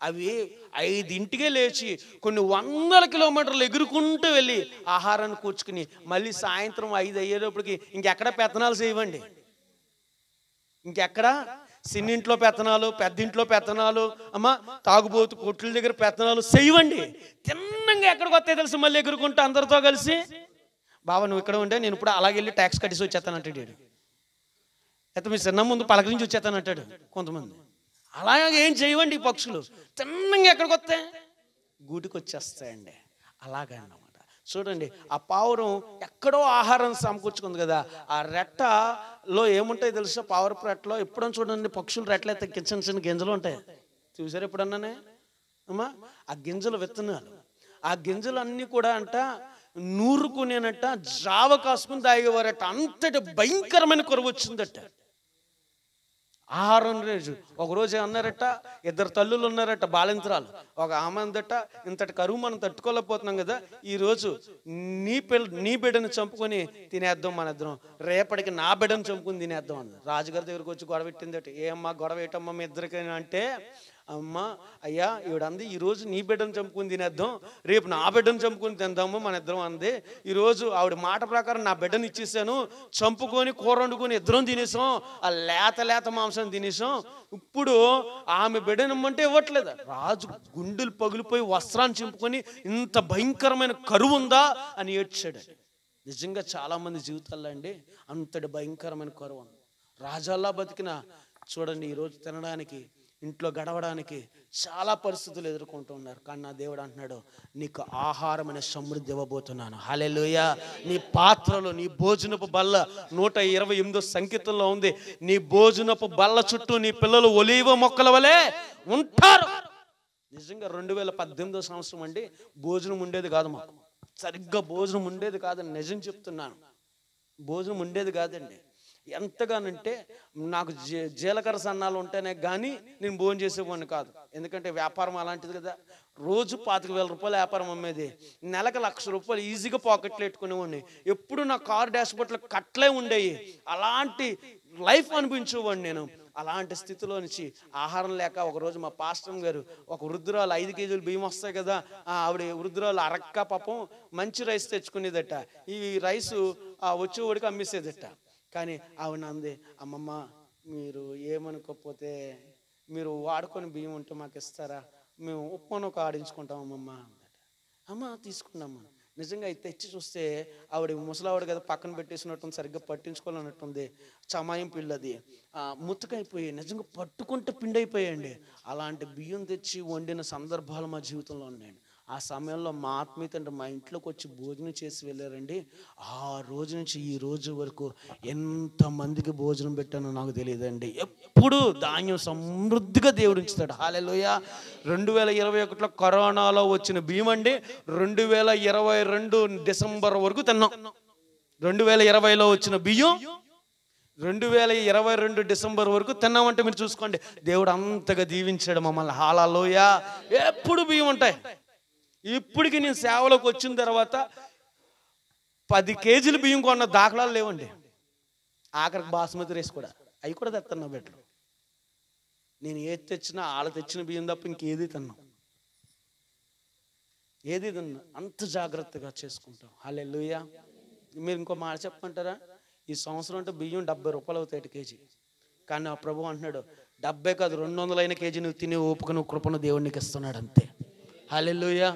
అవి 5 లేచి కొన్ని 100 కిలోమీటర్లు ఎగురుకుంటూ వెళ్ళి ఆహారాన్ని కూర్చుకుని మళ్ళీ సాయంత్రం 5 అయ్యేటప్పటికి ఇంకెక్కడ పెత్తనాలు చేయవండి. ఇంకెక్కడ సిన్నింట్లో పెత్తనాలు, పెద్దింట్లో పెత్తనాలు, తాగుబోతు కొట్ల దగ్గర పెత్తనాలు చేయవండి. తిన్నంగా ఎక్కడికి వస్తాయి తెలుసు? మళ్ళీ ఎగురుకుంటూ అందరితో కలిసి, బాబా నువ్వు ఇక్కడ ఉంటే నేను ఇప్పుడు అలాగే వెళ్ళి ట్యాక్స్ కట్టేసి వచ్చేస్తానంటాడు. అయితే మీ చిన్న ముందు పలకరించి వచ్చేస్తానంటాడు కొంతమంది. అలాగే ఏం చేయవండి ఈ పక్షులు. తిన్నంగా ఎక్కడికి వస్తాయి? గూటికి వచ్చేస్తాయండి. అలాగే అన్నమాట. చూడండి, ఆ పావురం ఎక్కడో ఆహారం సమకూర్చుకుంది కదా. ఆ రెట్టలో ఏముంటాయి తెలుసా? పావురపు రెట్టలో ఎప్పుడన్నా చూడండి, పక్షులు రెట్టలు అయితే చిన్న చిన్న గింజలు ఉంటాయి. చూసారు ఎప్పుడన్నానే? ఆ గింజలు విత్తనాలు, ఆ గింజలు అన్నీ కూడా అంట నూరుకునేనట్ట జావ కాసుకుని తాగేవారట. అంతటి భయంకరమైన కరువు వచ్చిందట. ఆహారం రోజు ఒకరోజు అన్నారట, 2 తల్లులు ఉన్నారట, బాలింతరాలు. ఒక ఆమె అందట, ఇంతటి కరువు మనం తట్టుకోలేకపోతున్నాం కదా, ఈరోజు నీ బిడ్డను చంపుకొని తినేద్దాం మన ఇద్దరం, రేపటికి నా బిడ్డను చంపుకొని తినేద్దాం అన్న. రాజుగారి దగ్గరికి వచ్చి గొడవ పెట్టిందట. ఏమ్మా గొడవ ఏంటమ్మా మీ ఇద్దరికి అంటే, అమ్మా అయ్యా ఈవిడంది, ఈరోజు నీ బిడ్డను చంపుకుని తినేద్దాం, రేపు నా బిడ్డను చంపుకుని తిందాము మన ఇద్దరం అంది. ఈరోజు ఆవిడ మాట ప్రకారం నా బిడ్డను ఇచ్చేసాను, చంపుకొని కూర వండుకొని ఇద్దరం తినేసాం, ఆ లేత మాంసం తినేసాం. ఇప్పుడు ఆమె బిడ్డనిమ్మంటే ఇవ్వట్లేదు. రాజు గుండెలు పగిలిపోయి వస్త్రాన్ని చింపుకొని, ఇంత భయంకరమైన కరువు ఉందా అని ఏడ్చాడు. నిజంగా చాలా మంది జీవితాల్లో అండి అంతటి భయంకరమైన కరువు ఉంది. రాజాల్లా బతికిన చూడండి, ఈరోజు తినడానికి, ఇంట్లో గడవడానికి చాలా పరిస్థితులు ఎదుర్కొంటూ ఉన్నారు. కానీ నా దేవుడు అంటున్నాడు, నీకు ఆహారమైన సమృద్ధి ఇవ్వబోతున్నాను. హల్లెలూయా. నీ పాత్రలో, నీ భోజనపు బల్ల 128 సంకీర్తనలో ఉంది, నీ భోజనపు బల్ల చుట్టూ నీ పిల్లలు ఒలీవ మొక్కల వలె ఉంటారు. నిజంగా 2018 సంవత్సరం అండి భోజనం ఉండేది కాదు, మాకు సరిగ్గా భోజనం ఉండేది కాదని నిజం చెప్తున్నాను. భోజనం ఉండేది కాదండి. ఎంతగానంటే నాకు జీలకర్ర సన్నాలు ఉంటేనే కానీ నేను భోజనం చేసేవాడిని కాదు. ఎందుకంటే వ్యాపారం అలాంటిది కదా. రోజు 25,000 రూపాయలు వ్యాపారం అమ్మేది, నెలకు 1,00,000 రూపాయలు ఈజీగా పాకెట్లు పెట్టుకునేవాడిని. ఎప్పుడు నా కారు డాష్బోర్డ్లో కట్లే ఉండేవి. అలాంటి లైఫ్ అనిపించేవాడిని నేను. అలాంటి స్థితిలో నుంచి ఆహారం లేక ఒకరోజు మా పాస్టర్ గారు, ఒక వృద్ధురాలు 5 కేజీలు బియ్యం వస్తాయి కదా, ఆవిడ వృద్ధురాలు అరక్క పాపం మంచి రైస్ తెచ్చుకునేదట. ఈ రైసు వచ్చేవాడికి అమ్మేసేదట. కానీ ఆవిడ అంది, అమ్మమ్మ మీరు ఏమనుకోకపోతే మీరు వాడుకొని బియ్యం ఉంటే మాకు ఇస్తారా, మేము ఉప్మాను ఒక ఆడించుకుంటాం అమ్మమ్మ అందట. అమ్మ తీసుకున్నామ్మా. నిజంగా అయితే తెచ్చి చూస్తే ఆవిడ ముసలావిడ కదా, పక్కన పెట్టేసినట్టుంది, సరిగ్గా పట్టించుకోవాలన్నట్టుంది. చమాయం పిల్లది ముత్తకైపోయి నిజంగా పట్టుకుంటే పిండి అయిపోయాయండి. అలాంటి బియ్యం తెచ్చి వండిన సందర్భాలు మా జీవితంలో ఉన్నాయండి. ఆ సమయంలో మా ఆత్మీయ తండ్రి మా ఇంట్లోకి వచ్చి భోజనం చేసి వెళ్ళారండి. ఆ రోజు నుంచి ఈ రోజు వరకు ఎంతమందికి భోజనం పెట్టానో నాకు తెలియదండి. ఎప్పుడు ధాన్యం సమృద్ధిగా దేవుడు ఉంచుతాడు. హల్లెలూయా. 2021లో కరోనాలో వచ్చిన బియ్యం అండి 2022 డిసెంబర్ వరకు తిన్నాం. 2020లో వచ్చిన బియ్యం 2022 డిసెంబర్ వరకు తిన్నామంటే మీరు చూసుకోండి. దేవుడు అంతగా దీవించాడు మమ్మల్ని. హల్లెలూయా. ఎప్పుడు బియ్యం ఉంటాయి. ఇప్పటికి నేను సేవలోకి వచ్చిన తర్వాత 10 కేజీలు బియ్యం కొన్న దాఖలాలు లేవండి. ఆఖరికి బాస్మతి రైస్ కూడా, అవి కూడా తెస్తున్నా బిడ్డలు. నేను ఏది తెచ్చినా వాళ్ళు తెచ్చిన బియ్యం తప్ప ఇంకేది తిన్నాం. ఏది అంత జాగ్రత్తగా చేసుకుంటాం. హల్లెలూయా. మీరు ఇంకో మాట చెప్పమంటారా? ఈ సంవత్సరం అంటే బియ్యం 70 రూపాయలు అవుతాయి కేజీ. కానీ ఆ ప్రభు అంటున్నాడు 70 కాదు 200 కేజీ నువ్వు తినే ఓపికను కృపను దేవుడు నీకు ఇస్తున్నాడు అంతే. హల్లెలూయా.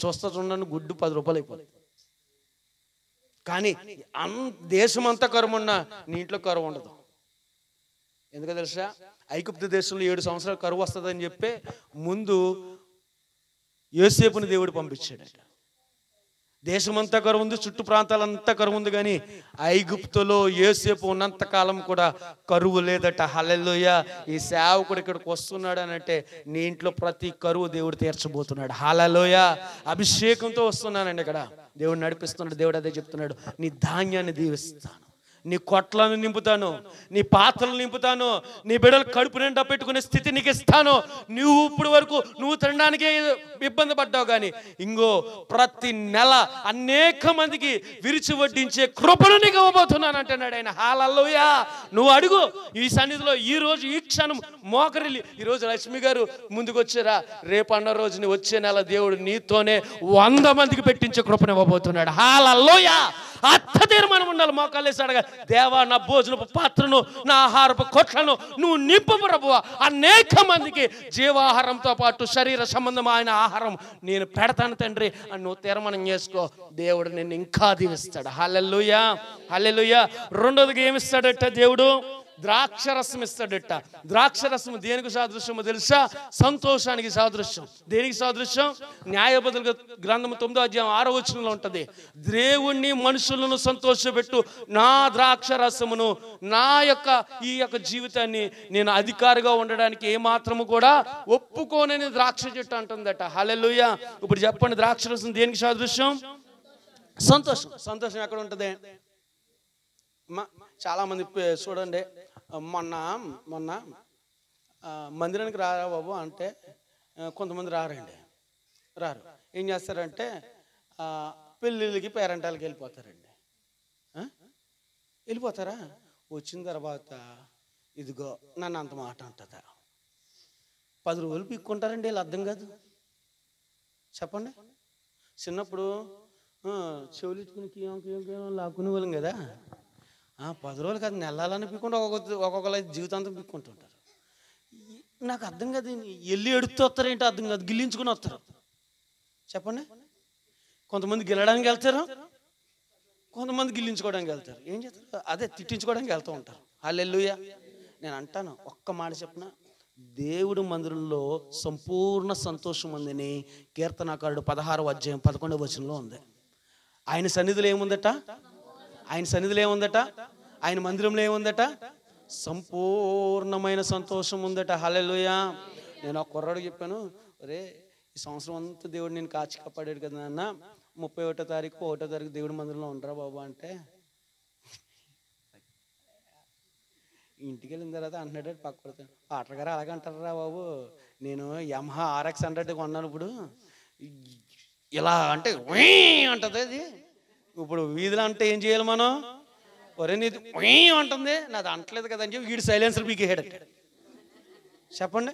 చూస్తా చూడండి, గుడ్డు 10 రూపాయలు అయిపోతుంది. కానీ దేశం అంతా కరువు ఉన్నా నీ ఇంట్లో కరువు ఉండదు. ఎందుకో తెలుసా? ఐగుప్తు దేశంలో 7 సంవత్సరాలు కరువు వస్తుందని చెప్పి ముందు యోసేపుని దేవుడు పంపించాడట. దేశమంతా కరువు ఉంది, చుట్టూ ప్రాంతాలంతా కరువు ఉంది, కానీ ఐగుప్తులో యోసేపు ఉన్నంత కాలం కూడా కరువు లేదట. హల్లెలూయా. ఈ సేవకుడు ఇక్కడికి వస్తున్నాడు అని అంటే నీ ఇంట్లో ప్రతి కరువు దేవుడు తీర్చబోతున్నాడు. హల్లెలూయా. అభిషేకంతో వస్తున్నానండి ఇక్కడ. దేవుడు నడిపిస్తున్నాడు. దేవుడు అదే చెప్తున్నాడు, నీ ధాన్యాన్ని దీవిస్తాను, నీ కొట్లను నింపుతాను, నీ పాత్రలు నింపుతాను, నీ బిడ్డలు కడుపు నిండా పెట్టుకునే స్థితి నీకు ఇస్తాను. నువ్వు ఇప్పుడు వరకు నువ్వు తినడానికే ఇబ్బంది పడ్డావు, కానీ ఇంకో ప్రతి నెల అనేక మందికి విరిచి వడ్డించే కృపను నీకు ఇవ్వబోతున్నాను అంటున్నాడు ఆయన. హల్లెలూయా. నువ్వు అడుగు ఈ సన్నిధిలో, ఈ రోజు ఈ క్షణం మోకరిల్లి. ఈరోజు లక్ష్మి గారు ముందుకు వచ్చారా? రేపు అన్న రోజుని వచ్చే నెల దేవుడు నీతోనే 100 మందికి పెట్టించే కృపను ఇవ్వబోతున్నాడు. హల్లెలూయా. అత్త తీర్మానం ఉండాలి. మోకాళ్ళేసి అడగా, దేవా నా భోజనపు పాత్రను, నా ఆహారపు కొట్లను నువ్వు నింపు ప్రభువా. అనేక మందికి జీవాహారంతో పాటు శరీర సంబంధమైన ఆహారం నేను పెడతాను తండ్రి అని నువ్వు తీర్మానం చేసుకో. దేవుడు నిన్ను ఇంకా దీవిస్తాడు. హల్లెలూయా. హల్లెలూయా. రెండోదిగా ఏమిస్తాడట దేవుడు? ద్రాక్షరసం ఇస్తాడట. ద్రాక్షరసం దేనికి సాదృశ్యమో తెలుసా? సంతోషానికి సాదృశ్యం. దేనికి సాదృశ్యం? న్యాయబదుల గ్రంథము 9వ అధ్యాయం 6వ వచనంలో ఉంటుంది, దేవుణ్ణి మనుషులను సంతోషపెట్టు నా ద్రాక్షరసమును, నా యొక్క ఈ యొక్క జీవితాన్ని నేను అధికారిగా ఉండడానికి ఏమాత్రము కూడా ఒప్పుకోనని ద్రాక్ష చెట్టు అంటుందట. హల్లెలూయా. ఇప్పుడు చెప్పండి, ద్రాక్షరసం దేనికి సాదృశ్యం? సంతోషం. సంతోషం ఎక్కడ ఉంటుంది? చాలా మంది చూడండి, మొన్న మందిరానికి రారా బాబు అంటే కొంతమంది రారండి. రారు. ఏం చేస్తారంటే పెళ్ళిళ్ళకి పేరెంటాలకి వెళ్ళిపోతారండి. వెళ్ళిపోతారా? వచ్చిన తర్వాత ఇదిగో నన్ను అంత మాట అంటుందా. 10 రోజులు పీక్కుంటారండి. వీళ్ళు అర్థం కాదు. చెప్పండి. చిన్నప్పుడు చెవులిచ్చుకుని కేం లాక్కునే వాళ్ళం కదా. 10 రోజులు కాదు, నెలలని పీక్కుంటూ ఒక్కొక్కరు జీవితాంతం పీక్కుంటుంటారు. నాకు అర్థం కాదు. వెళ్ళి ఎడుతూ వస్తారేంటో అర్థం కాదు. గిల్లించుకుని వస్తారు. చెప్పండి. కొంతమంది గిల్లడానికి వెళ్తారు, కొంతమంది గిల్లించుకోవడానికి వెళ్తారు. ఏం చేస్తారు? అదే తిట్టించుకోవడానికి వెళ్తూ ఉంటారు. హల్లెలూయా. నేను అంటాను, ఒక్క మాట చెప్పిన, దేవుడు మందిరంలో సంపూర్ణ సంతోషం ఉందని కీర్తనాకారుడు 16వ అధ్యాయం 11వ వచనంలో ఉంది. ఆయన సన్నిధిలో ఏముందట? ఆయన సన్నిధిలో ఏముందట? ఆయన మందిరంలో ఏముందట? సంపూర్ణమైన సంతోషం ఉందట. హల్లెలూయా. నేను ఆ కుర్రాడు చెప్పాను, ఒరే ఈ సంవత్సరం అంతా దేవుడు నేను కాచి కాపాడాడు కదా నాన్న, 31వ తారీఖు 1వ తారీఖు దేవుడి మందిరంలో ఉండరా బాబు అంటే, ఇంటికి వెళ్ళిన తర్వాత అంటున్నాడు పక్కడుతాను, పాటలు గారు అలాగంటారా బాబు, నేను యమహా RX 100 కొన్నాను, ఇప్పుడు ఇలా అంటే అంటది అది. ఇప్పుడు వీధిలో అంటే ఏం చేయాలి మనం? ఒరే నీది అంటుంది, నాది అంటలేదు కదా అని చెప్పి వీడు సైలెన్సర్ పీకేసాడట. చెప్పండి.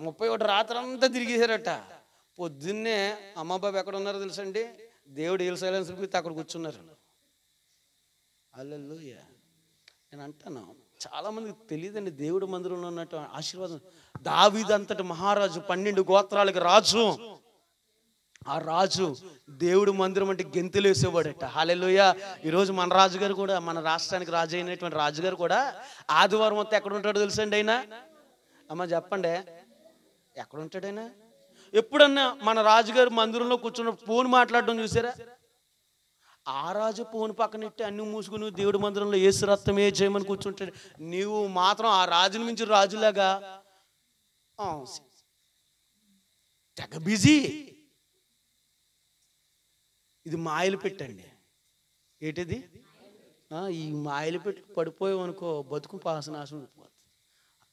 31 రాత్రి అంతా తిరిగేశారట. పొద్దున్నే అమ్మ బాబు ఎక్కడ ఉన్నారో తెలుసండి? దేవుడు వీళ్ళు సైలెన్సర్ పీకితే అక్కడ కూర్చున్నారు. హల్లెలూయా. నేను అంటాను, చాలా మందికి తెలియదండి దేవుడు మందిరంలో ఉన్నట్టు ఆశీర్వాదం. దావీదు అంతటి మహారాజు, 12 గోత్రాలకు రాజు. ఆ రాజు దేవుడు మందిరం అంటే గెంతులు వేసేవాడట. హల్లెలూయా. ఈరోజు మన రాజుగారు కూడా, మన రాష్ట్రానికి రాజు అయినటువంటి రాజుగారు కూడా ఆదివారం అంతా ఎక్కడ ఉంటాడో తెలుసండి ఆయన? అమ్మ చెప్పండి, ఎక్కడ ఉంటాడైనా? ఎప్పుడన్నా మన రాజుగారు మందిరంలో కూర్చున్న ఫోన్ మాట్లాడడం చూసారా? ఆ రాజు ఫోన్ పక్కనెట్టి అన్ని మూసుకుని దేవుడి మందిరంలో యేసు రక్తమే చేయమని కూర్చుంటాడు. నీవు మాత్రం ఆ రాజుని మించి రాజులాగా తెగ బిజీ. ఇది మాయలు పెట్టండి. ఏంటిది? ఈ మాయలు పెట్టి పడిపోయావనుకో బతుకు పాసనాశనం అయిపోతుంది.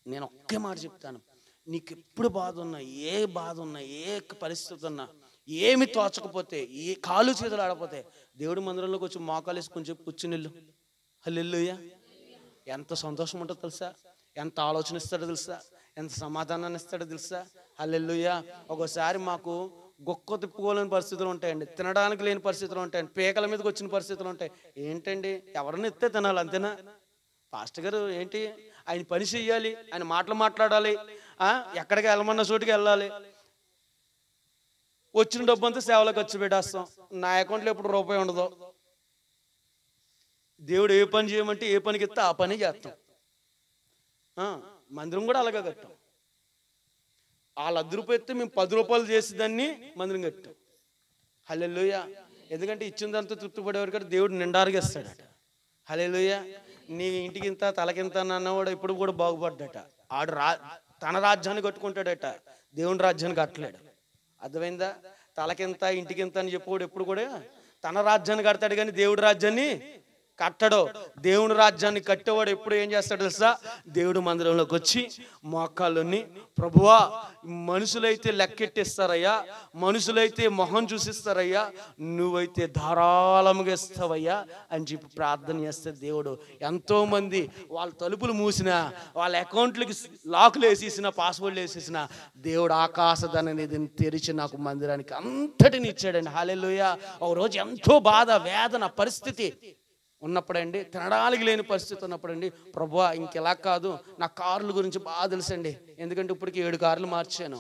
నేను ఒకే మాట చెప్తాను, నీకు ఎప్పుడు బాధ ఉన్నా, ఏ బాధ ఉన్నా, ఏ పరిస్థితి ఉన్నా, ఏమి తోచకపోతే, ఏ కాలు చేతులు ఆడపోతే దేవుడి మందిరంలోకి వచ్చి మోకాలు వేసుకొని చెప్పి కూర్చుని వెళ్ళు. హల్లెలూయా. ఎంత సంతోషం ఉంటుందో తెలుసా? ఎంత ఆలోచన ఇస్తాడో తెలుసా, ఎంత సమాధానాన్ని ఇస్తాడో తెలుసా. హల్లెలూయా. ఒకసారి మాకు గొక్క తిప్పుకోలేని పరిస్థితులు ఉంటాయండి, తినడానికి లేని పరిస్థితులు ఉంటాయండి, పీకల మీదకి వచ్చిన పరిస్థితులు ఉంటాయి. ఏంటండి, ఎవరిని ఎత్తే తినాలి అంతేనా? పాస్టర్ గారు ఏంటి, ఆయన పని చెయ్యాలి, ఆయన మాటలు మాట్లాడాలి, ఎక్కడికి వెళ్ళమన్న చోటుకి వెళ్ళాలి, వచ్చిన డబ్బు అంతా సేవలో ఖర్చు పెట్టేస్తాం. నా అకౌంట్లో ఎప్పుడు రూపాయి ఉండదు. దేవుడు ఏ పని చేయమంటే ఏ పనికి ఇస్తే ఆ పని చేస్తాం. మందిరం కూడా అలాగే కట్టాం. వాళ్ళు 10 రూపాయలు ఇస్తే మేము 10 రూపాయలు చేసేదాన్ని మందిరం కట్టాం. హల్లెలూయా. ఎందుకంటే ఇచ్చిందంతా తృప్తి పడేవారు కదా, దేవుడు నిండారుగా ఇస్తాడట. హల్లెలూయా. నీ ఇంటికి ఇంత తలకింత అన్నవాడు ఇప్పుడు కూడా బాగుపడ్డట. ఆడు తన రాజ్యాన్ని కట్టుకుంటాడట, దేవుని రాజ్యాన్ని కట్టలేడు. అర్థమైందా? తలకింత ఇంటికింత అని చెప్పాడు, ఎప్పుడు కూడా తన రాజ్యాన్ని కడతాడు కానీ దేవుడి రాజ్యాన్ని కట్టడు. దేవుని రాజ్యాన్ని కట్టేవాడు ఎప్పుడు ఏం చేస్తాడు తెలుసా, దేవుడు మందిరంలోకి వచ్చి మోకాళ్ళని, ప్రభువా మనుషులైతే లెక్కెట్టిస్తారయ్యా, మనుషులైతే మొహం చూసిస్తారయ్యా, నువ్వైతే ధారాళముగా ఇస్తావయ్యా అని చెప్పి ప్రార్థన చేస్తే దేవుడు ఎంతోమంది వాళ్ళ తలుపులు మూసినా, వాళ్ళ అకౌంట్లకి లాకులు వేసేసిన, పాస్వర్డ్లు వేసేసిన, దేవుడు ఆకాశదనని తెరిచి నాకు మందిరానికి అంతటిని ఇచ్చాడండి. హల్లెలూయా. ఒక రోజు ఎంతో బాధ, వేదన పరిస్థితి ఉన్నప్పుడండి, తినడానికి లేని పరిస్థితి ఉన్నప్పుడండి, ప్రభువా ఇంకెలా కాదు, నా కార్ల గురించి బాగా తెలుసండి, ఎందుకంటే ఇప్పటికి 7 కార్లు మార్చాను,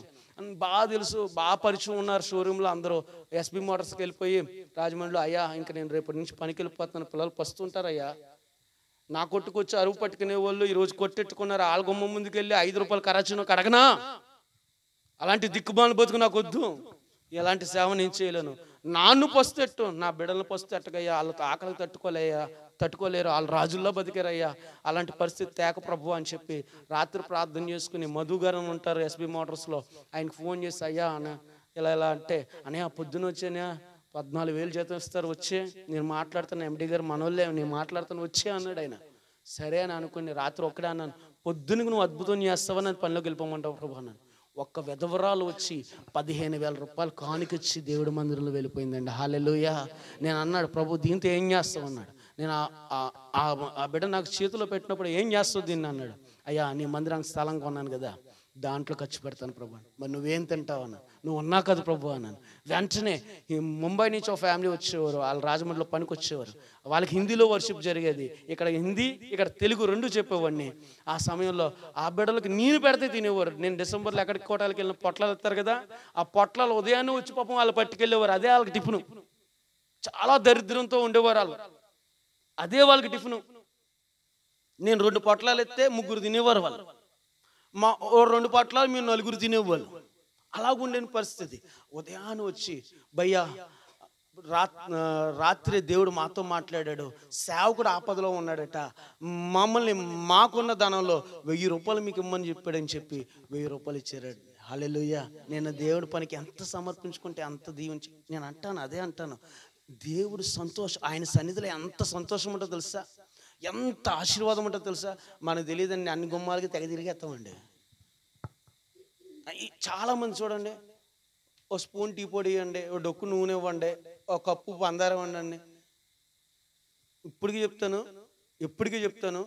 బాగా తెలుసు, బాగా పరిచయం ఉన్నారు షోరూంలో అందరూ. ఎస్బీ మోటార్స్కి వెళ్ళిపోయి రాజమండ్రిలో, అయ్యా ఇంకా నేను రేపటి నుంచి పనికి వెళ్ళిపోతున్నాను, పిల్లలు పస్తుంటారయ్యా, నా కొట్టుకొచ్చి అరువు పట్టుకునే వాళ్ళు ఈరోజు కొట్టెట్టుకున్నారు, వాళ్ళ గుమ్మ ముందుకు వెళ్ళి 5 రూపాయలు కరాచీనో కడగనా, అలాంటి దిక్కుమాలను బతుకు నాకు వద్దు, ఎలాంటి సేవ నేను చేయలేను. నాన్ను పస్తెట్టు, నా బిడ్డలను పస్తెట్టకయ్యా, వాళ్ళతో ఆకలికి తట్టుకోలేరు, వాళ్ళు రాజుల్లో బతికారయ్యా, అలాంటి పరిస్థితి తేక ప్రభు అని చెప్పి రాత్రి ప్రార్థన చేసుకుని, మధు గారు ఉంటారు ఎస్బీ మోటార్స్లో, ఆయనకు ఫోన్ చేసి, అయ్యా అన్న ఇలా అంటే, అనే పొద్దున వచ్చానా 14,000 జీతం ఇస్తారు, వచ్చే నేను మాట్లాడుతాను, ఎండి గారు మనోళ్ళే, నేను మాట్లాడుతాను వచ్చే అన్నాడు ఆయన. సరే అని అనుకుని రాత్రి ఒక్కడే అన్నాను, పొద్దునకు నువ్వు అద్భుతం చేస్తావని పనిలోకి వెళ్ళిపోమంటావు ప్రభు అన్నాను. ఒక్క విధవరాలు వచ్చి 15,000 రూపాయలు కానుకొచ్చి దేవుడి మందిరంలో వెళ్ళిపోయిందండి. హల్లెలూయా. నేను అన్నాడు, ప్రభు దీంతో ఏం చేస్తావు అన్నాడు. నేను ఆ బిడ్డ నాకు చేతిలో పెట్టినప్పుడు ఏం చేస్తావు దీన్ని అన్నాడు. అయ్యా నీ మందిరానికి స్థలం కొన్నాను కదా, దాంట్లో ఖర్చు పెడతాను ప్రభు. మరి నువ్వేం తింటావు అన్నాను. నువ్వు ఉన్నా కదా ప్రభు అన్నాను. వెంటనే ముంబై నుంచి ఒక ఫ్యామిలీ వచ్చేవారు, వాళ్ళు రాజమండ్రిలో పనికి వచ్చేవారు, వాళ్ళకి హిందీలో వర్షిప్ జరిగేది, ఇక్కడ హిందీ ఇక్కడ తెలుగు 2 చెప్పేవాడిని. ఆ సమయంలో ఆ బిడ్డలకు నేను పెడితే తినేవారు. నేను డిసెంబర్లో ఎక్కడికి కోటాలకు వెళ్ళిన పొట్లాలు ఇస్తారు కదా, ఆ పొట్లాలు ఉదయాన్నే వచ్చి పాపం వాళ్ళు పట్టుకెళ్ళేవారు, అదే వాళ్ళకి టిఫిను. చాలా దరిద్రంతో ఉండేవారు వాళ్ళు, అదే వాళ్ళకి టిఫిను. నేను 2 పొట్లాలు ఎత్తే 3 తినేవారు వాళ్ళు, మా 2 పొట్లాలు మేము 4 తినేవాళ్ళు. అలాగుండే పరిస్థితి. ఉదయాన్నే వచ్చి, భయ్యా రాత్రి దేవుడు మాతో మాట్లాడాడు, సేవకుడు ఆపదలో ఉన్నాడట, మమ్మల్ని మాకున్న ధనంలో 1000 రూపాయలు మీకు ఇమ్మని చెప్పాడని చెప్పి 1000 రూపాయలు ఇచ్చాడు. హల్లెలూయా. నేను దేవుడి పనికి ఎంత సమర్పించుకుంటే అంత దీవించి, నేను అంటాను, అదే అంటాను, దేవుడు సంతోషం, ఆయన సన్నిధిలో ఎంత సంతోషం ఉంటుందో తెలుసా, ఎంత ఆశీర్వాదం ఉంటుందో తెలుసా. మనకు తెలియదండి, అన్ని గుమ్మాలకి తెగ తిరిగేస్తామండి. చాలామంది చూడండి, ఓ స్పూన్ టీ పొడి ఇవ్వండి, ఓ డొక్కు నూనె ఇవ్వండి, ఒక కప్పు పందారం ఇవ్వండి. ఇప్పటికీ చెప్తాను,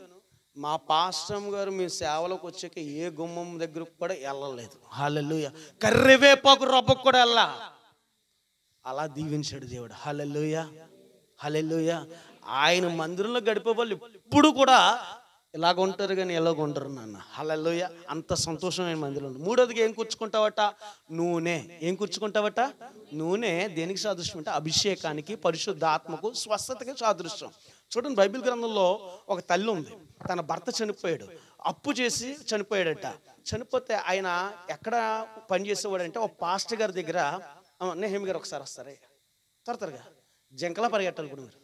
మా పాస్టర్ గారు మీ సేవలోకి వచ్చాక ఏ గుమ్మం దగ్గరకు కూడా వెళ్ళలేదు. హల్లెలూయా. కర్రెవేపాకు రొబ్బకు కూడా వెళ్ళా. అలా దీవించాడు దేవుడు. హల్లెలూయా. హల్లెలూయా. ఆయన మందిరంలో గడిపే వాళ్ళు ఎప్పుడు కూడా ఇలాగ ఉంటారు కానీ ఎలాగ ఉంటారు నాన్న. హల్లెలూయా. అంత సంతోషమైన మందిరంలో. 3వదిగా ఏం కూర్చుకుంటావట, నూనె. ఏం కూర్చుకుంటావట, నూనె. దేనికి సాదృశ్యం అంటే అభిషేకానికి, పరిశుద్ధాత్మకు, స్వస్థతకి సాదృశ్యం. చూడండి, బైబిల్ గ్రంథంలో ఒక తల్లి ఉంది, తన భర్త చనిపోయాడు, అప్పు చేసి చనిపోయాడట. చనిపోతే ఆయన ఎక్కడ పనిచేసేవాడంటే ఒక పాస్టర్ గారి దగ్గర. నెహెమి గారు ఒకసారి వస్తారే, త్వరగా జంకలా పరిగెట్టాలి ఇప్పుడు మీరు,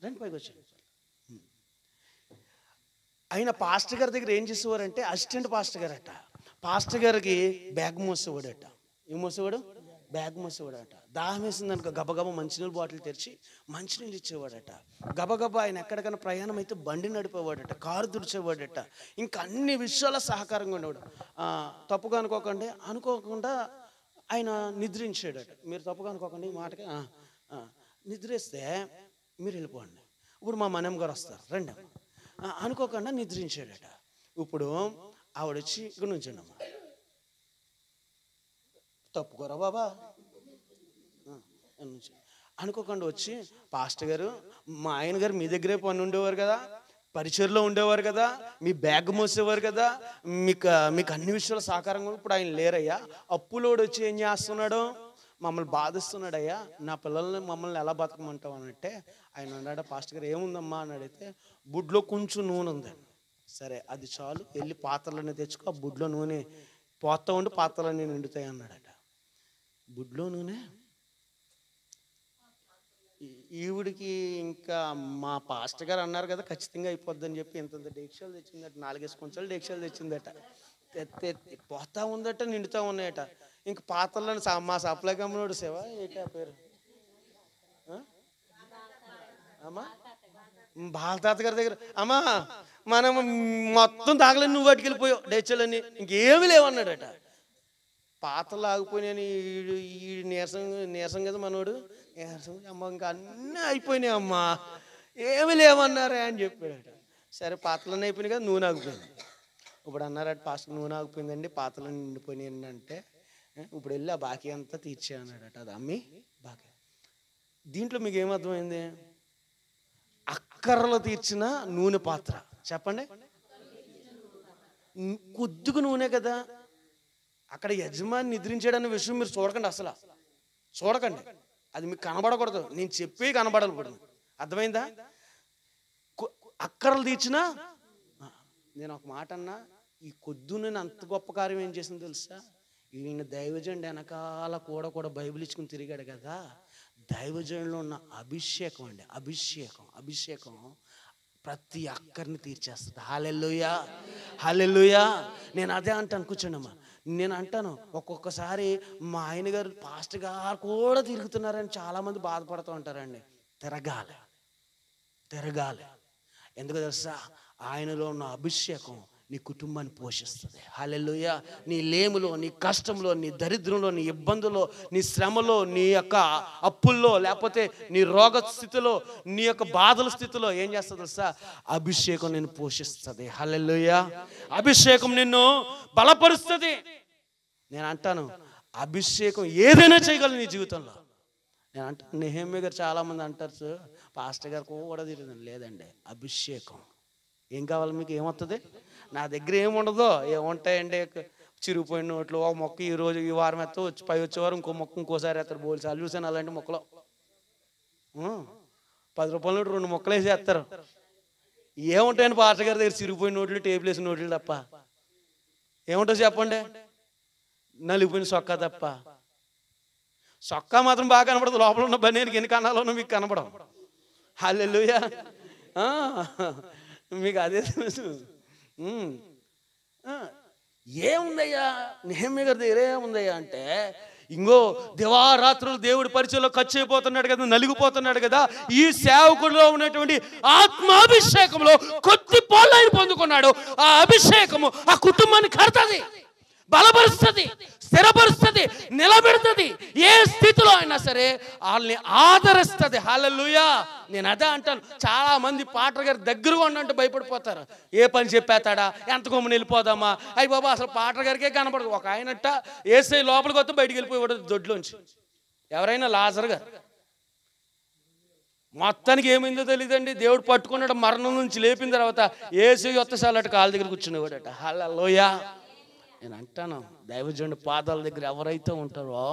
రండి పైకి వచ్చి. ఆయన పాస్టర్ గారి దగ్గర ఏం చేసేవారంటే అసిస్టెంట్ పాస్టర్ గారు అట. పాస్టర్ గారికి బ్యాగ్ మోసేవాడట. ఏం మోసేవాడు, బ్యాగ్ మోసేవాడట. దాహం వేసింది అనుకో గబగబా మంచినీళ్ళు బాటిల్ తెరిచి మంచినీళ్ళు ఇచ్చేవాడట. గబగబా ఆయన ఎక్కడికైనా ప్రయాణం అయితే బండి నడిపేవాడట, కారు తుడిచేవాడట. ఇంకా అన్ని విషయాల సహకారంగా ఉండేవాడు. తప్పుగా అనుకోకుండా ఆయన నిద్రించాడట. మీరు తప్పుగా అనుకోకండి ఈ మాటకి. నిద్రిస్తే మీరు వెళ్ళిపోండి. ఇప్పుడు మా మనమ్మ గారు వస్తారు, రండి అనుకోకుండా నిద్రించాడట. ఇప్పుడు ఆవిడొచ్చి ఇక్కడ నుంచండి అమ్మా, తప్పుకోరా బాబా అనుకోకుండా వచ్చి, పాస్టర్ గారు మా ఆయన గారు మీ దగ్గరే పని ఉండేవారు కదా, పరిచయలో ఉండేవారు కదా, మీ బ్యాగ్ మోసేవారు కదా, మీకు అన్ని విషయాలు సహకారంగా, ఇప్పుడు ఆయన లేరయ్యా, అప్పులోడు వచ్చి ఏం చేస్తున్నాడు, మమ్మల్ని బాధిస్తున్నాడయ్యా, నా పిల్లల్ని మమ్మల్ని ఎలా బతకమంటావు అనంటే ఆయన అన్నాడు, పాస్టర్ గారు ఏముందమ్మా అని అడిగితే, బుడ్లో కొంచెం నూనె ఉందండి. సరే అది చాలు, వెళ్ళి పాత్రలన్నీ తెచ్చుకో, ఆ బుడ్లో నూనె పోతా ఉండి పాత్రలన్నీ నిండుతాయి అన్నాడట. బుడ్లో నూనె ఈవిడికి ఇంకా మా పాస్టర్ గారు అన్నారు కదా ఖచ్చితంగా అయిపోద్దని చెప్పి ఇంత డేక్షాలు తెచ్చిందట, 4 కొంచెం డేక్షాలు తెచ్చిందట. పోతా ఉందట, నిండుతా ఉన్నాయట. ఇంక పాత్రలను మా సప్లై కమ్మనోడు సేవ ఏంటి ఆ పేరు అమ్మా, బాలతాత గారి దగ్గర, అమ్మా మనం మొత్తం తాగలేని నువ్వు పట్టుకెళ్ళిపోయావు డేక్షాలన్నీ, ఇంకేమీ లేవన్నాడట. పాత్రలు ఆగిపోయినాయని ఈ నీరసం కదా మనోడు, నీరసం అమ్మ ఇంకా అన్నీ అయిపోయినాయి అమ్మా, ఏమి లేవన్నారా అని చెప్పాడట. సరే పాత్రలన్నీ అయిపోయినాయి కదా, నూనె ఆగిపోయింది. ఇప్పుడు అన్నారట, పాస్టర్ నూనె ఆగిపోయిందండి, పాత్రలు నిండిపోయినాయి అంటే, ఇప్పుడు వెళ్ళి ఆ బాకీ అంతా తీర్చే అన్నాడట. అది అమ్మి బాకీ. దీంట్లో మీకు ఏమర్థమైంది? అక్కర్లు తీర్చిన నూనె పాత్ర చెప్పండి, కొద్దిగా నూనె కదా. అక్కడ యజమాని నిద్రించాడన్న విషయం మీరు చూడకండి, అసలు చూడకండి, అది మీకు కనబడకూడదు, నేను చెప్పి కనబడకూడదు. అర్థమైందా? అక్కర్లు తీర్చినా, నేను ఒక మాట అన్నా, ఈ కొద్దు నేను అంత గొప్ప కార్యం ఏం చేసింది తెలుసా? ఈయన దైవజనుడు వెనకాల కూడా బైబిల్ ఇచ్చుకుని తిరిగాడు కదా, దైవజనులో ఉన్న అభిషేకం అండి, అభిషేకం ప్రతి అక్కర్ని తీర్చేస్తుంది. హల్లెలూయా, హల్లెలూయా. నేను అదే అంటాను, కూర్చోండమ్మా. నేను అంటాను, ఒక్కొక్కసారి మా ఆయన గారు పాస్టర్ గారు కూడా తిరుగుతున్నారని చాలామంది బాధపడుతూ ఉంటారండి. తిరగాలి. ఎందుకు తెలుసా? ఆయనలో ఉన్న అభిషేకం నీ కుటుంబాన్ని పోషిస్తుంది. హల్లెలూయా. నీ లేములో, నీ కష్టంలో, నీ దరిద్రంలో, నీ ఇబ్బందులో, నీ శ్రమలో, నీ యొక్క అప్పుల్లో, లేకపోతే నీ రోగ స్థితిలో, నీ యొక్క బాధల స్థితిలో ఏం చేస్తుంది తెలుసా? అభిషేకం నిన్ను పోషిస్తుంది. హల్లెలూయా. అభిషేకం నిన్ను బలపరుస్తుంది. నేను అంటాను, అభిషేకం ఏదైనా చేయగలదు నీ జీవితంలో. నేను అంటాను, నెహెమ్యా గారు చాలామంది అంటారు, పాస్టర్ గారు కూడా తిరుగుతుంది. లేదండి, అభిషేకం. ఏం కావాలి మీకు? ఏమవుతుంది? నా దగ్గర ఏముండదో, ఏముంటాయండి? చిరిగిపోయిన నోట్లు, ఒక మొక్క ఈరోజు ఈ వారం ఎత్తా వచ్చి పై వచ్చేవారు ఇంకో మొక్క ఇంకోసారి ఎత్తారు. బోల్సార్లు చూసాను అలాంటి మొక్కలు. 10 రూపాయల నోటు 2 మొక్కలు వేసి వేస్తారు. ఏముంటాయండి పాస్టర్ గారి దగ్గర? చిరిగిపోయిన నోట్లు, టేబుల్ వేసిన నోట్లు తప్ప ఏముంటుంది చెప్పండి? నలిగిపోయిన సొక్కా తప్ప. సొక్కా మాత్రం బాగా కనపడదు, లోపల ఉన్న బనీనికి ఎన్ని కణాలు ఉన్నా మీకు కనపడం. హల్లెలూయా. మీకు అదే తెలుసు. ఏముందయ్యా నెహెమ్యా గారి దగ్గర? ఏముందయ్యా అంటే, ఇంకో దివారాత్రులు దేవుడి పరిచయంలో ఖర్చు అయిపోతున్నాడు కదా, నలిగిపోతున్నాడు కదా, ఈ సేవకుడిలో ఉన్నటువంటి ఆత్మాభిషేకంలో కొద్ది పాలు ఆయన పొందుకున్నాడు. ఆ అభిషేకము ఆ కుటుంబాన్ని కడతది, బలపరుస్తుంది, స్థిరపరుస్తుంది, నిలబెడుతుంది. ఏ స్థితిలో అయినా సరే వాళ్ళని ఆదరిస్తుంది. హల్లెలూయా. నేను అదే అంటాను, చాలా మంది పాటర్ గారి దగ్గరగా ఉన్నట్టు భయపడిపోతారు. ఏ పని చెప్పేస్తాడా, ఎంత కొమ్మని వెళ్ళిపోదామా, అయ్యి బాబా అసలు పాటర్ గారికే కనపడదు. ఒక ఆయనట్ట ఏసై లోపలికి వస్తే బయటికి వెళ్ళిపోయాడు దొడ్లోంచి. ఎవరైనా లాజర్ గారు మొత్తానికి ఏమైందో తెలియదండి, దేవుడు పట్టుకున్నాడు, మరణం నుంచి లేపిన తర్వాత ఏసై ఒత్తసాలట కాళ్ళ దగ్గర కూర్చునేవాడట. హల్లెలూయా. నేను అంటాను, దైవజనుడి పాదాల దగ్గర ఎవరైతే ఉంటారో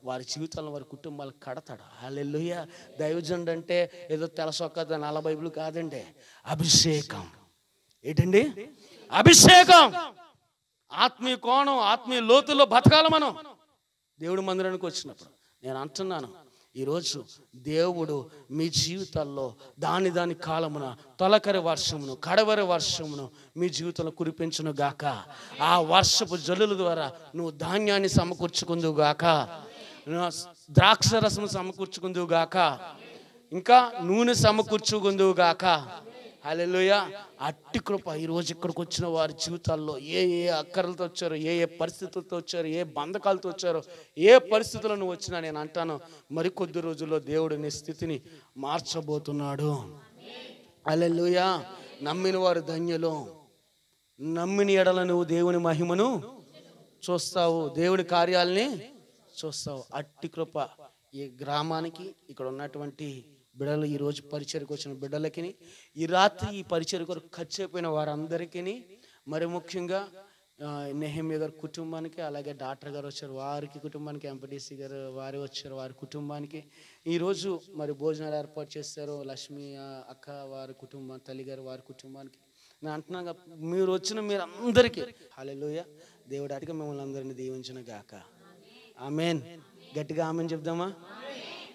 వారి జీవితాలను, వారి కుటుంబాలు కడతాడు. హల్లెలూయా. దైవజనుడు అంటే ఏదో తెలసొక్క నల్ల బైబిల్ కాదండి, అభిషేకం. ఏంటండి? అభిషేకం. ఆత్మీయ కోణం, ఆత్మీయ లోతుల్లో బతకాలి మనం దేవుడి మందిరానికి వచ్చినప్పుడు. నేను అంటున్నాను, ఈరోజు దేవుడు మీ జీవితాల్లో దాని కాలమున తొలకరి వర్షమును, కడవరి వర్షమును మీ జీవితంలో కురిపించును గాక. ఆ వర్షపు జల్లుల ద్వారా నువ్వు ధాన్యాన్ని సమకూర్చుకుందువు గాక, ద్రాక్ష రసము సమకూర్చుకుందువు గాక, ఇంకా నూనె సమకూర్చుకుందువు గాక. హల్లెలూయా. అట్టి కృప ఈరోజు ఇక్కడికి వచ్చిన వారి జీవితాల్లో ఏ అక్కర్లతో వచ్చారో, ఏ పరిస్థితులతో వచ్చారో, ఏ బంధకాలతో వచ్చారో, ఏ పరిస్థితుల్లో నువ్వు వచ్చినా నేను అంటాను, మరికొద్ది రోజుల్లో దేవుడు నీ స్థితిని మార్చబోతున్నాడు. హల్లెలూయా. నమ్మిన వారు ధన్యులు. నమ్మిన ఎడల నువ్వు దేవుని మహిమను చూస్తావు, దేవుడి కార్యాలని చూస్తావు. అట్టి కృప ఈ గ్రామానికి, ఇక్కడ ఉన్నటువంటి బిడ్డలు, ఈరోజు పరిచర్యకు వచ్చిన బిడ్డలకి, ఈ రాత్రి ఈ పరిచర్య కొరకు ఖర్చు అయిపోయిన వారందరికీ, మరి ముఖ్యంగా నెహమ్యా గారి కుటుంబానికి, అలాగే డాక్టర్ గారు వచ్చారు వారికి కుటుంబానికి, ఎంపీటీసీ గారు వారు వచ్చారు వారి కుటుంబానికి, ఈరోజు మరి భోజనాలు ఏర్పాటు చేస్తారు లక్ష్మి అక్క వారి కుటుంబం, తల్లి గారు వారి కుటుంబానికి. నేను అంటున్నాగా, మీరు వచ్చిన మీరు అందరికీ హల్లెలూయా. దేవుడు అడిగి మిమ్మల్ని అందరినీ దీవించును గాక. ఆమేన్. గట్టిగా ఆమేన్ చెప్దామా?